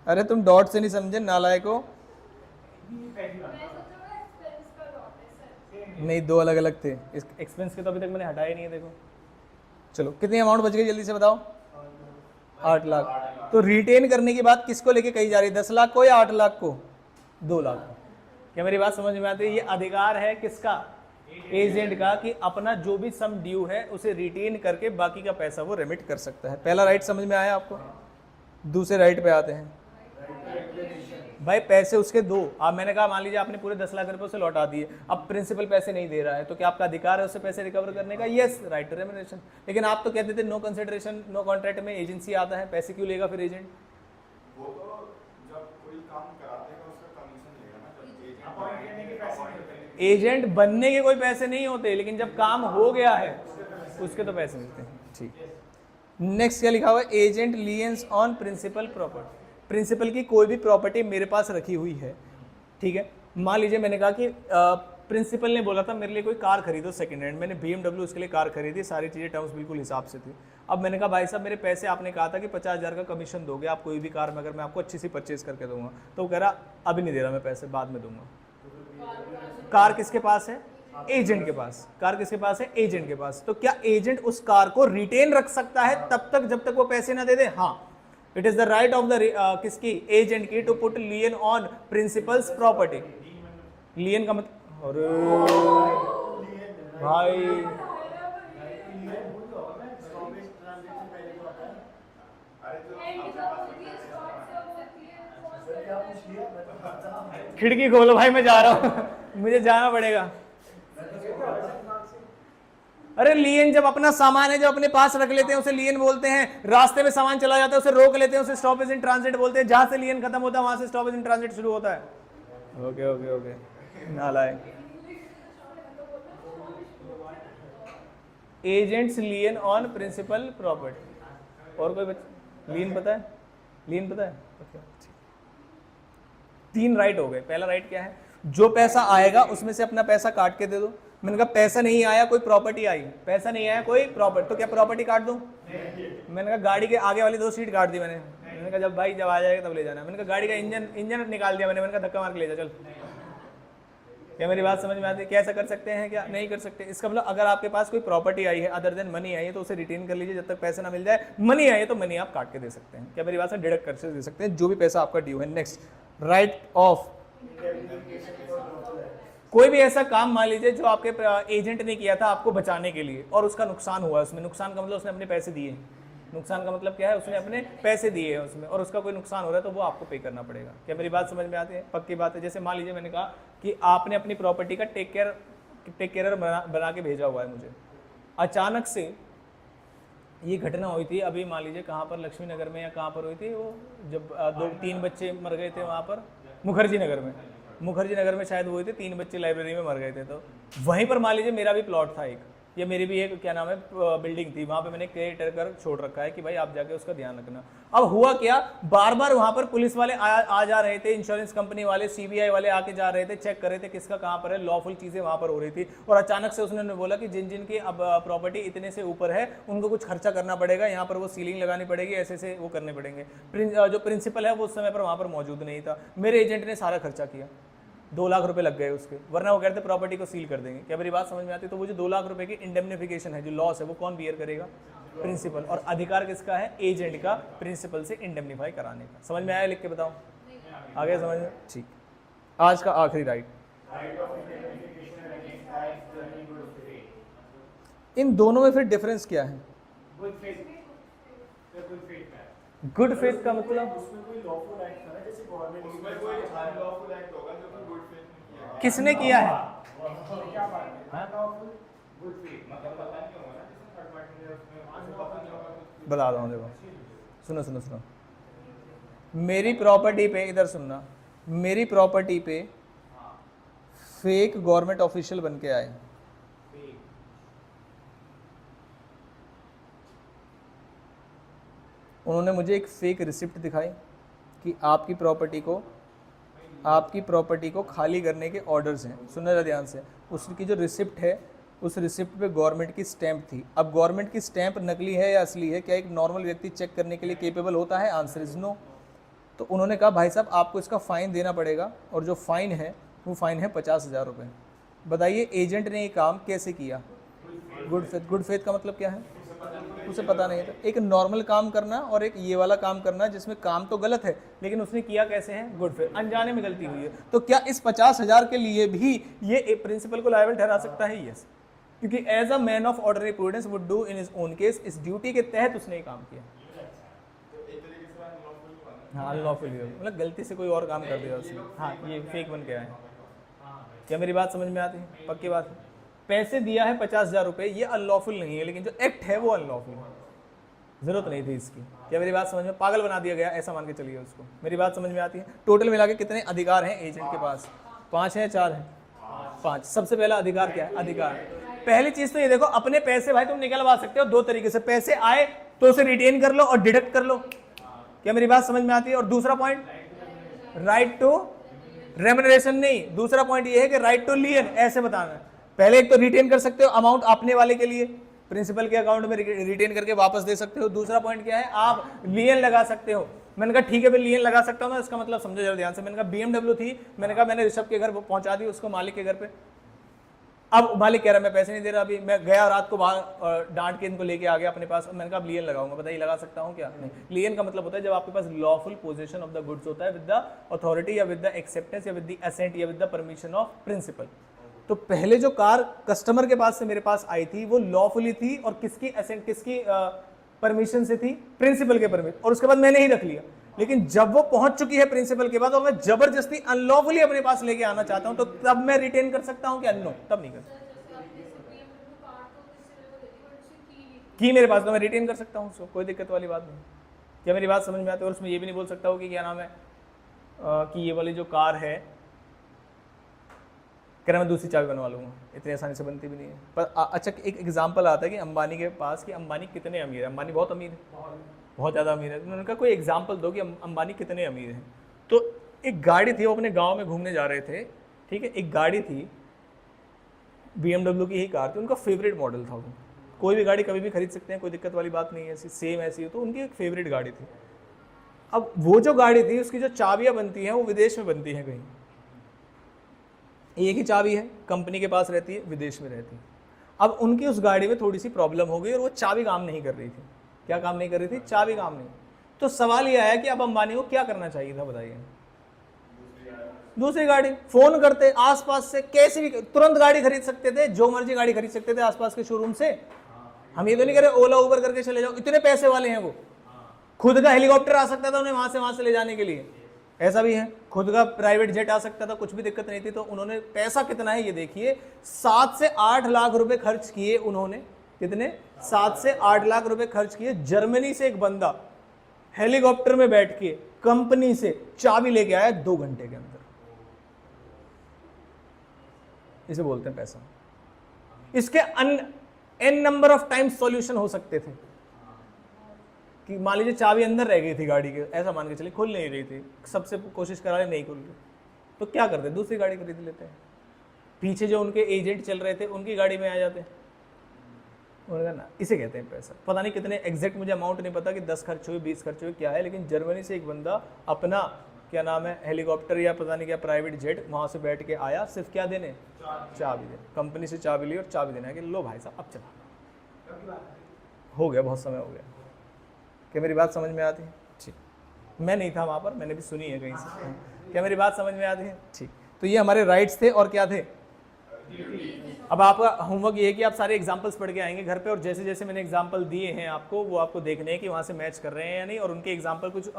A: अरे तुम डॉट से नहीं समझे नालायको। नहीं, 2 अलग अलग थे। एक्सपेंस के तो अभी तक मैंने हटाए नहीं है। देखो चलो कितनी अमाउंट बच गई जल्दी से बताओ। 8 लाख। तो रिटेन करने की बात किसको लेके कही जा रही है, 10 लाख को या 8 लाख को, 2 लाख को? क्या मेरी बात समझ में आती है? ये अधिकार है किसका, एजेंट का, कि अपना जो भी सम ड्यू है उसे रिटेन करके बाकी का पैसा वो रेमिट कर सकता है। पहला राइट समझ में आया आपको? दूसरे राइट पे आते हैं भाई, पैसे उसके दो। अब मैंने कहा मान लीजिए आपने पूरे 10 लाख रुपए उसे लौटा दिए, अब प्रिंसिपल पैसे नहीं दे रहा है, तो क्या आपका अधिकार है उससे पैसे रिकवर करने का? Yes, right to remuneration. लेकिन आप तो कहते थे नो कंसिडरेशन नो कॉन्ट्रैक्ट में एजेंसी आता है, पैसे क्यों लेगा फिर एजेंट?
D: वो तो जब कोई काम कराते हैं उसका कमीशन लेगा ना, जब
C: अपॉइंट करने के पैसे नहीं होते।
A: एजेंट बनने के कोई पैसे नहीं होते, लेकिन जब काम हो गया है उसके तो पैसे मिलते हैं। ठीक, नेक्स्ट क्या लिखा हुआ है, agent liens on principal property. Principal की कोई भी प्रॉपर्टी मेरे पास रखी हुई है, ठीक है, मान लीजिए मैंने कहा कि प्रिंसिपल ने बोला था मेरे लिए कोई कार खरीदो सेकंड हैंड, मैंने BMW उसके लिए कार खरीदी, सारी चीज़ें टर्म्स बिल्कुल हिसाब से थी। अब मैंने कहा भाई साहब मेरे पैसे, आपने कहा था कि 50,000 का कमीशन दोगे आप कोई भी कार में, अगर मैं आपको अच्छी सी परचेज करके दूंगा, तो वो कह रहा अभी नहीं दे रहा मैं पैसे, बाद में दूंगा। कार किसके पास है, एजेंट के पास। कार किसके पास है, एजेंट के पास। तो क्या एजेंट उस कार को रिटेन रख सकता है तब तक जब तक वो पैसे ना दे दे? हाँ, it is the right of the किसकी, एजेंट की, to put lien on principal's property. Lien का मतलब, अरे भाई खिड़की खोलो भाई, मैं जा रहा हूं मुझे जाना पड़ेगा। अरे लियन जब अपना सामान है, जब अपने पास रख लेते हैं उसे लियन बोलते हैं। रास्ते में सामान चला जाता है उसे रोक लेते हैं, उसे स्टॉपेज इन ट्रांजिट बोलते हैं। जहां से लियन खत्म होता है वहां से स्टॉपेज इन ट्रांजिट शुरू होता है। ओके ओके ओके, नालायक। Agent's lien on principal property. और कोई लियन पता है, लियन पता है? ओके, 3 राइट हो गए। पहला राइट क्या है, जो पैसा आएगा उसमें से अपना पैसा काट के दे दो। मैंने कहा पैसा नहीं आया, कोई प्रॉपर्टी आई, पैसा नहीं आया कोई प्रॉपर्टी, तो क्या प्रॉपर्टी काट दूं? मैंने कहा गाड़ी के आगे वाली 2 सीट काट दी मैंने कहा जब भाई जब आ जाएगा तब ले जाना। मैंने कहा गाड़ी का इंजन निकाल दिया मैंने कहा धक्का मार के ले जा चल। क्या मेरी बात समझ में आती है? क्या ऐसा कर सकते हैं? क्या नहीं कर सकते? इसका मतलब अगर आपके पास कोई प्रॉपर्टी आई है अदर देन मनी आई है तो उसे रिटेन कर लीजिए जब तक पैसे ना मिल जाए। मनी आई है तो मनी आप काट के दे सकते हैं। क्या मेरी बात से डिडक्ट कर दे सकते हैं जो भी पैसा आपका ड्यू है। नेक्स्ट, राइट ऑफ, कोई भी ऐसा काम मान लीजिए जो आपके एजेंट ने किया था आपको बचाने के लिए और उसका नुकसान हुआ, उसमें नुकसान का मतलब उसने अपने पैसे दिए। नुकसान का मतलब क्या है, उसने अपने पैसे दिए हैं उसमें और उसका कोई नुकसान हो रहा है तो वो आपको पे करना पड़ेगा। क्या मेरी बात समझ में आती है? पक्की बात है। जैसे मान लीजिए मैंने कहा कि आपने अपनी प्रॉपर्टी का टेक केयर बना के भेजा हुआ है मुझे, अचानक से ये घटना हुई थी अभी मान लीजिए कहाँ पर, लक्ष्मी नगर में या कहाँ पर हुई थी वो, जब 2-3 बच्चे मर गए थे वहाँ पर, मुखर्जी नगर में शायद हुई थी, 3 बच्चे लाइब्रेरी में मर गए थे। तो वहीं पर मान लीजिए मेरा भी प्लॉट था एक, या मेरी भी एक क्या नाम है बिल्डिंग थी, वहाँ पे मैंने केयर कर छोड़ रखा है कि भाई आप जाके उसका ध्यान रखना। अब हुआ क्या, बार बार वहाँ पर पुलिस वाले आ जा रहे थे, इंश्योरेंस कंपनी वाले, CBI वाले आके जा रहे थे, चेक कर रहे थे किसका कहाँ पर है, लॉफुल चीज़ें वहाँ पर हो रही थी। और अचानक से उसने बोला कि जिन जिन की अब प्रॉपर्टी इतने से ऊपर है उनको कुछ खर्चा करना पड़ेगा, यहाँ पर वो सीलिंग लगानी पड़ेगी, ऐसे से वो करने पड़ेंगे। जो प्रिंसिपल है वो उस समय पर वहाँ पर मौजूद नहीं था, मेरे एजेंट ने सारा खर्चा किया, 2 लाख रुपए लग गए उसके, वरना वो कहते प्रॉपर्टी को सील कर देंगे। क्या मेरी बात समझ में आती है? तो वो जो 2 लाख रुपए की इंडेमनिफिकेशन है, जो लॉस है, वो कौन बियर करेगा? प्रिंसिपल। और अधिकार किसका है? एजेंट का, प्रिंसिपल से इंडेमनिफाई कराने का। समझ में आया? लिख के बताओ आगे समझ में। ठीक, आज का आखिरी राइट, इन दोनों में फिर डिफरेंस क्या है? गुड फेथ का मतलब किसने किया है? बता दो, देखो सुनो सुनो सुनो, मेरी प्रॉपर्टी पे, इधर सुनना, मेरी प्रॉपर्टी पे फेक गवर्नमेंट ऑफिशियल बन के आए, उन्होंने मुझे एक फेक रिसिप्ट दिखाई कि आपकी प्रॉपर्टी को खाली करने के ऑर्डर्स हैं। सुनना जरा ध्यान से, उसकी जो रिसिप्ट है उस रिसिप्ट पे गवर्नमेंट की स्टैंप थी। अब गवर्नमेंट की स्टैंप नकली है या असली है, क्या एक नॉर्मल व्यक्ति चेक करने के लिए केपेबल होता है? Answer is no. तो उन्होंने कहा भाई साहब आपको इसका फ़ाइन देना पड़ेगा, और जो फ़ाइन है वो फ़ाइन है 50,000 रुपये। बताइए एजेंट ने ये काम कैसे किया? Good faith. गुड फेथ का मतलब क्या है? उसे पता नहीं था। एक नॉर्मल काम करना और एक ये वाला काम करना जिसमें काम तो गलत है लेकिन उसने किया कैसे है, गुड फेथ, अनजाने में गलती हुई है। तो क्या इस 50,000 के लिए भी ये प्रिंसिपल को लायबल ठहरा सकता है? यस, क्योंकि as a man of ordinary prudence would do in his own case, इस ड्यूटी के तहत उसने काम किया। हाँ, अनलॉफुल, मतलब गलती से कोई और काम कर दिया उसने। हाँ, ये फेक बन गया है। क्या मेरी बात समझ में आती है? पक्की बात है। पैसे दिया है 50,000 रुपये, ये अनलॉफुल नहीं है, लेकिन जो एक्ट है वो अनलॉफुल है। जरूरत नहीं थी इसकी। क्या मेरी बात समझ में? पागल बना दिया गया, ऐसा मान के चलिए उसको। मेरी बात समझ में आती है? टोटल मिला के कितने अधिकार हैं एजेंट के पास? 5 है, 4 है? 5। सबसे पहला अधिकार क्या है? अधिकार। पहली चीज तो ये देखो, अपने पैसे भाई तुम निकलवा सकते हो 2 तरीके से। पैसे आए तो उसे रिटेन कर लो और डिडक्ट कर लो। क्या मेरी बात समझ में आती है? और दूसरा पॉइंट, राइट टू रेम्युनरेशन नहीं, दूसरा पॉइंट ये है कि राइट टू लियन, ऐसे बताना है। पहले एक तो रिटेन कर सकते हो अमाउंट आपने वाले के लिए, प्रिंसिपल के अकाउंट में रिटेन करके वापस दे सकते हो। दूसरा पॉइंट क्या है? आप लियन लगा सकते हो। मैंने कहा ठीक है मैं लियन लगा सकता हूँ ना, इसका मतलब समझो जरा ध्यान से। मैंने कहा BMW थी, मैंने कहा मैंने ऋषभ के घर पहुंचा दी उसको, मालिक के घर पे। अब मालिक कह रहा मैं पैसे नहीं दे रहा, अभी मैं गया रात को बाहर डांट के इनको लेके आ गया अपने पास। मैंने कहा अब लियन लगाऊंगा, बताइए लगा सकता हूँ क्या? नहीं। लियन का मतलब होता है जब आपके पास lawful position of the goods होता है विद द अथॉरिटी या विद द एक्सेप्टेंस या विद द असेंट या with the permission of principal. तो पहले जो कार कस्टमर के पास से मेरे पास आई थी वो लॉफुली थी, और किसकी असेंट, किसकी परमिशन से थी? प्रिंसिपल के परमिशन। और उसके बाद मैंने ही रख लिया। लेकिन जब वो पहुंच चुकी है प्रिंसिपल के पास और मैं जबरदस्ती अनलॉफुली अपने पास लेके आना चाहता हूं, तो तब मैं रिटेन कर सकता हूं क्या? नो, तब नहीं कर सकता। की मेरे पास, तो मैं रिटेन कर सकता हूं उसको, कोई दिक्कत वाली बात नहीं। क्या मेरी बात समझ में आती है? और उसमें ये भी नहीं बोल सकता हूं कि क्या नाम है कि ये वाली जो कार है, कह रहा मैं दूसरी चाबी बनवा लूँगा, इतनी आसानी से बनती भी नहीं है। पर अच्छा एक एग्जांपल आता है कि अंबानी के पास, कि अंबानी कितने अमीर है। अंबानी बहुत अमीर है, बहुत ज़्यादा अमीर है। उन्होंने कहा कोई एग्जांपल दो कि अंबानी कितने अमीर हैं। तो एक गाड़ी थी, वो अपने गाँव में घूमने जा रहे थे, ठीक है। एक गाड़ी थी, BMW की ही कार थी, उनका फेवरेट मॉडल था वो। कोई भी गाड़ी कभी भी खरीद सकते हैं, कोई दिक्कत वाली बात नहीं है, ऐसी सेम ऐसी हो। तो उनकी एक फेवरेट गाड़ी थी। अब वो जो गाड़ी थी उसकी जो चाबियाँ बनती हैं वो विदेश में बनती हैं कहीं। एक ही चाबी है, कंपनी के पास रहती है, विदेश में रहती है। अब उनकी उस गाड़ी में थोड़ी सी प्रॉब्लम हो गई और वो चाबी काम नहीं कर रही थी। क्या काम नहीं कर रही थी? चाबी काम नहीं। तो सवाल यह है कि अब अंबानी को क्या करना चाहिए था, बताइए? दूसरी गाड़ी फोन करते, आसपास से कैसे भी तुरंत गाड़ी खरीद सकते थे, जो मर्जी गाड़ी खरीद सकते थे आसपास के शोरूम से। हम ये तो नहीं कह रहे ओला उबर करके चले जाओ, इतने पैसे वाले हैं वो। खुद का हेलीकॉप्टर आ सकता था उन्हें वहां से ले जाने के लिए, ऐसा भी है। खुद का प्राइवेट जेट आ सकता था, कुछ भी दिक्कत नहीं थी। तो उन्होंने पैसा कितना है ये देखिए, 7 से 8 लाख रुपए खर्च किए उन्होंने। कितने? 7 से 8 लाख रुपए खर्च किए। जर्मनी से एक बंदा हेलीकॉप्टर में बैठ के कंपनी से चाबी लेके आया 2 घंटे के अंदर। इसे बोलते हैं पैसा। इसके n number of times solution हो सकते थे कि मान लीजिए चाबी अंदर रह गई थी गाड़ी के, ऐसा मान के चलिए, खुल नहीं रही थी, सबसे कोशिश करा रहे नहीं खुल रही, तो क्या करते? दूसरी गाड़ी खरीद लेते हैं। पीछे जो उनके एजेंट चल रहे थे उनकी गाड़ी में आ जाते हैं। उन्होंने कहा ना, इसे कहते हैं पैसा। पता नहीं कितने एग्जैक्ट मुझे अमाउंट नहीं पता कि 10 खर्च हुए, 20 खर्च हुए, क्या है, लेकिन जर्मनी से एक बंदा अपना क्या नाम है हेलीकॉप्टर या पता नहीं क्या प्राइवेट जेट वहाँ से बैठ के आया, सिर्फ क्या देने? चाबी देने। कंपनी से चाबी ली और चाबी देना है कि लो भाई साहब अब चला। हो गया, बहुत समय हो गया। क्या मेरी बात समझ में आती है? ठीक। मैं नहीं था वहाँ पर, मैंने भी सुनी है कहीं से। क्या मेरी बात समझ में आती है? ठीक। तो ये हमारे राइट्स थे और क्या थे? अब आपका होमवर्क ये है कि आप सारे एग्जाम्पल्स पढ़ के आएंगे घर पे, और जैसे जैसे मैंने एग्जाम्पल दिए हैं आपको, वो आपको देखने हैं कि वहाँ से मैच कर रहे हैं या नहीं। और उनके एग्जाम्पल कुछ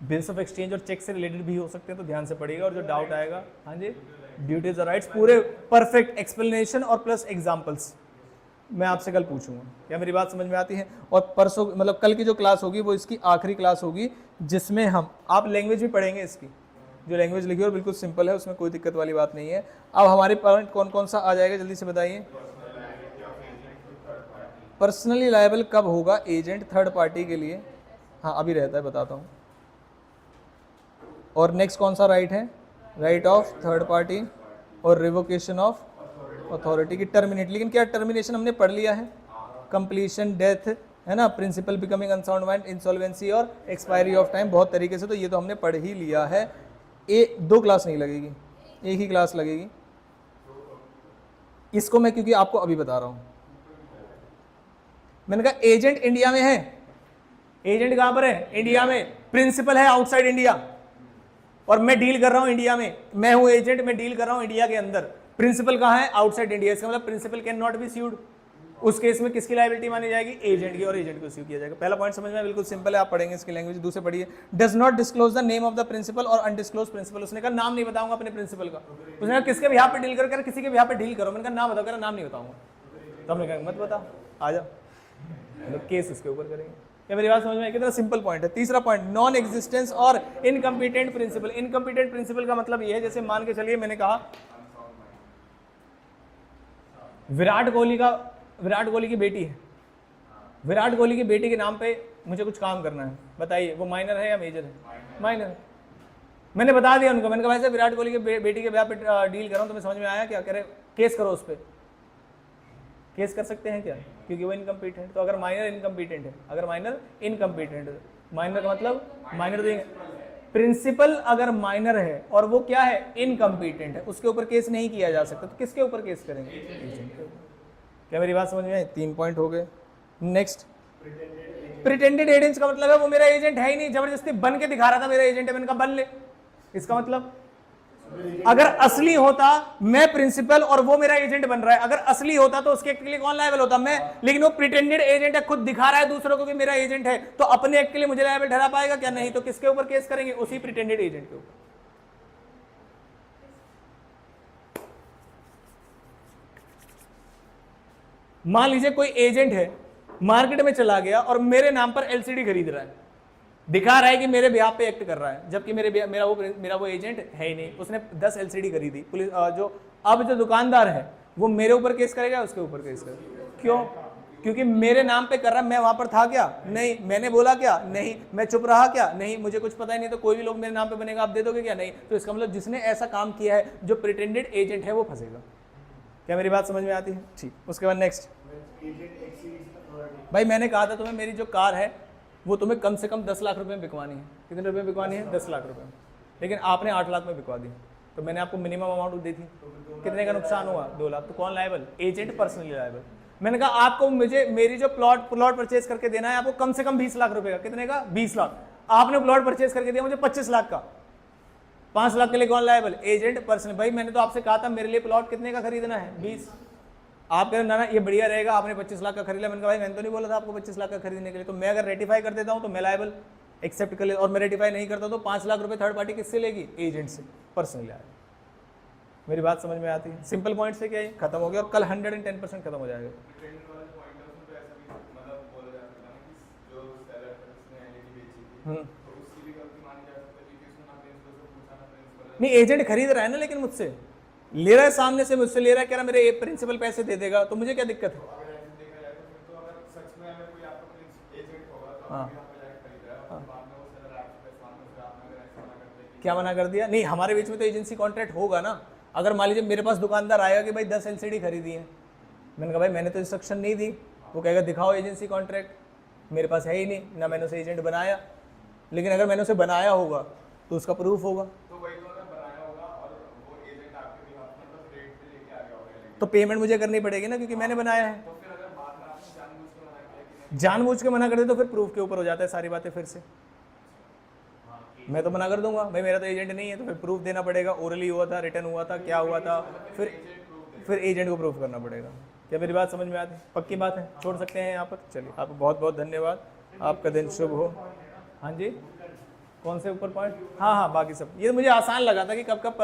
A: बिल्स ऑफ एक्सचेंज और चेक से रिलेटेड भी हो सकते हैं, तो ध्यान से पढ़िएगा। और जो डाउट आएगा, हाँ जी, ड्यूटीज और राइट्स पूरे परफेक्ट एक्सप्लेनेशन और प्लस एग्जाम्पल्स मैं आपसे कल पूछूंगा। क्या मेरी बात समझ में आती है? और परसों मतलब कल की जो क्लास होगी वो इसकी आखिरी क्लास होगी, जिसमें हम आप लैंग्वेज भी पढ़ेंगे। इसकी जो लैंग्वेज लिखी है और बिल्कुल सिंपल है, उसमें कोई दिक्कत वाली बात नहीं है। अब हमारे पॉइंट कौन कौन सा आ जाएगा, जल्दी से बताइए। पर्सनली लायबल कब होगा एजेंट थर्ड पार्टी के लिए? हाँ अभी रहता है, बताता हूँ। और नेक्स्ट कौन सा राइट है? राइट ऑफ थर्ड पार्टी और रिवोकेशन ऑफ अथॉरिटी की टर्मिनेट। लेकिन क्या टर्मिनेशन हमने पढ़ लिया है? कंप्लीशन, डेथ, है ना, principal becoming unsound mind, insolvency और एक्सपायरी ऑफ टाइम, बहुत तरीके से। तो ये तो हमने पढ़ ही लिया है। 2 क्लास नहीं लगेगी, एक ही क्लास लगेगी। इसको मैं क्योंकि आपको अभी बता रहा हूँ, मैंने कहा एजेंट इंडिया में है, एजेंट कहां पर है? इंडिया में। प्रिंसिपल है आउटसाइड इंडिया, और मैं डील कर रहा हूं इंडिया में। मैं हूं एजेंट, मैं डील कर रहा हूं इंडिया के अंदर। प्रिंसिपल कहां है? Outside India. इसका मतलब principal can not be sued. उस केस में किसकी लायबिलिटी मानी जाएगी? एजेंट की, और एजेंट को स्यू किया जाएगा। पहला पॉइंट समझ में बिल्कुल सिंपल है, आप पढ़ेंगे इसकी लैंग्वेज। दूसरे पढ़िए, does not disclose the name of the principal और अनडिस्क्लोज प्रिंसिपल। उसने कहा नाम नहीं बताऊंगा अपने प्रिंसिपल का। उसने कहा किसके बिहाफ पे डील कर, किसी के बिहाफ पे डील करो। मैंने कहा नाम बताओ, कह रहा नाम नहीं बताऊंगा। तो हमने कहा मत बता, आ जा, मतलब केस उसके ऊपर करेंगे। क्या मेरी बात समझ में? कितना सिंपल पॉइंट है। तीसरा पॉइंट, नॉन एग्जिस्टेंस और इनकम्पिटेंट प्रिंसिपल। इनकम्पिटेंट प्रिंसिपल का मतलब ये है, जैसे मान के चलिए मैंने कहा विराट कोहली की बेटी है, विराट कोहली की बेटी के नाम पे मुझे कुछ काम करना है, बताइए वो माइनर है या मेजर है? माइनर। मैंने बता दिया उनको, मैंने कहा वैसे विराट कोहली के बेटी के ब्याह पे डील कर रहा हूं, तुम्हें समझ में आया क्या? कह रहे केस करो उस पर। केस कर सकते हैं क्या? क्योंकि वो इनकम्पिटेंट। तो अगर माइनर इनकम्पिटेंट है, अगर माइनर इनकम्पिटेंट है, माइनर का मतलब माइनर देंगे। प्रिंसिपल अगर माइनर है और वो क्या है? इनकम्पिटेंट है, उसके ऊपर केस नहीं किया जा सकता। तो किसके ऊपर केस करेंगे? एजेंट के ऊपर। क्या मेरी बात समझ में आई? 3 पॉइंट हो गए। नेक्स्ट, प्रिटेंडेड एजेंट का मतलब है वो मेरा एजेंट है ही नहीं, जबरदस्ती बन के दिखा रहा था मेरा एजेंट है, मैंने कहा बन ले। इसका मतलब अगर असली होता मैं प्रिंसिपल और वो मेरा एजेंट बन रहा है, अगर असली होता तो उसके एक्ट के लिए कौन लायबल होता? मैं। लेकिन वो प्रिटेंडेड एजेंट है, खुद दिखा रहा है दूसरों को कि मेरा एजेंट है, तो अपने एक्ट के लिए मुझे लायबल ठहरा पाएगा क्या? नहीं। तो किसके ऊपर केस करेंगे? उसी प्रिटेंडेड एजेंट के ऊपर। मान लीजिए कोई एजेंट है, मार्केट में चला गया और मेरे नाम पर एलसीडी खरीद रहा है, दिखा रहा है कि मेरे ब्याह पे एक्ट कर रहा है, जबकि मेरा वो एजेंट है ही नहीं। उसने 10 एलसीडी खरीदी। पुलिस जो दुकानदार है वो मेरे ऊपर केस करेगा, उसके ऊपर केस करेगा। क्यों? क्योंकि मेरे नाम पे कर रहा है। मैं वहां पर था क्या? नहीं। मैंने बोला क्या? नहीं। मैं चुप रहा क्या? नहीं। मुझे कुछ पता ही नहीं। तो कोई भी लोग मेरे नाम पे बनेगा, आप दे दोगे क्या? नहीं। तो इसका मतलब जिसने ऐसा काम किया है, जो प्रिटेंडेड एजेंट है, वो फंसेगा। क्या मेरी बात समझ में आती है? ठीक। उसके बाद नेक्स्ट, भाई मैंने कहा था तुम्हें मेरी जो कार है वो तुम्हें कम से कम 10 लाख रुपए में बिकवानी है। कितने रुपए में बिकवानी है? 10 लाख रुपए में। लेकिन आपने 8 लाख में बिकवा दी, तो मैंने आपको मिनिमम अमाउंट दी थी। कितने का नुकसान हुआ? 2 लाख। तो कौन लायबल? Agent personally liable. मैंने कहा आपको मेरी जो प्लॉट परचेज करके देना है आपको कम से कम 20 लाख रुपए का। कितने का? 20 लाख। आपने प्लॉट परचेज करके दिया मुझे 25 लाख का। 5 लाख के लिए कौन लायबल? Agent personal. भाई मैंने तो आपसे कहा था मेरे लिए प्लॉट कितने का खरीदना है? 20। आप कह रहे ना ये बढ़िया रहेगा, आपने 25 लाख का खरीदा। मैंने कहा भाई मैंने तो नहीं बोला था आपको 25 लाख का खरीदने के लिए। तो मैं अगर रेटिफाई कर देता हूं तो मैं लायबल एक्सेप्ट कर ले, और मैं रेटिफाई नहीं करता तो 5 लाख रुपए थर्ड पार्टी किससे लेगी? एजेंट से, पर्सनली आएगा। मेरी बात समझ में आती है? सिंपल पॉइंट से क्या है, खत्म हो गया, और कल 110% खत्म हो जाएगा। नहीं, एजेंट खरीद रहा है ना, लेकिन मुझसे ले रहा है, सामने से मुझसे ले रहा है, कह रहा मेरे प्रिंसिपल पैसे दे देगा, तो मुझे क्या दिक्कत है? हाँ। क्या मना कर दिया? नहीं, हमारे बीच में तो एजेंसी कॉन्ट्रैक्ट होगा ना। अगर मान लीजिए मेरे पास दुकानदार आएगा कि भाई 10 एलसीडी खरीदी है, मैंने कहा भाई मैंने तो इंस्ट्रक्शन नहीं दी, वो कहेगा दिखाओ एजेंसी कॉन्ट्रैक्ट। मेरे पास है ही नहीं, ना मैंने उसे एजेंट बनाया। लेकिन अगर मैंने उसे बनाया होगा तो उसका प्रूफ होगा। तो पेमेंट मुझे करनी पड़ेगी ना, क्योंकि मैंने बनाया है। जानबूझ के मना कर दे तो फिर प्रूफ के ऊपर हो जाता है सारी बातें। फिर से मैं तो मना कर दूंगा, भाई मेरा तो एजेंट नहीं है, तो फिर प्रूफ देना पड़ेगा, ओरली हुआ था, रिटर्न हुआ था, क्या हुआ था, फिर एजेंट को प्रूफ करना पड़ेगा। क्या मेरी बात समझ में आती है? पक्की बात है, छोड़ सकते हैं यहाँ पर। चलिए, आपको बहुत बहुत धन्यवाद, आपका दिन शुभ हो। हाँ जी, कौन से ऊपर पॉइंट? हाँ, बाकी सब ये मुझे आसान लगा था कि कब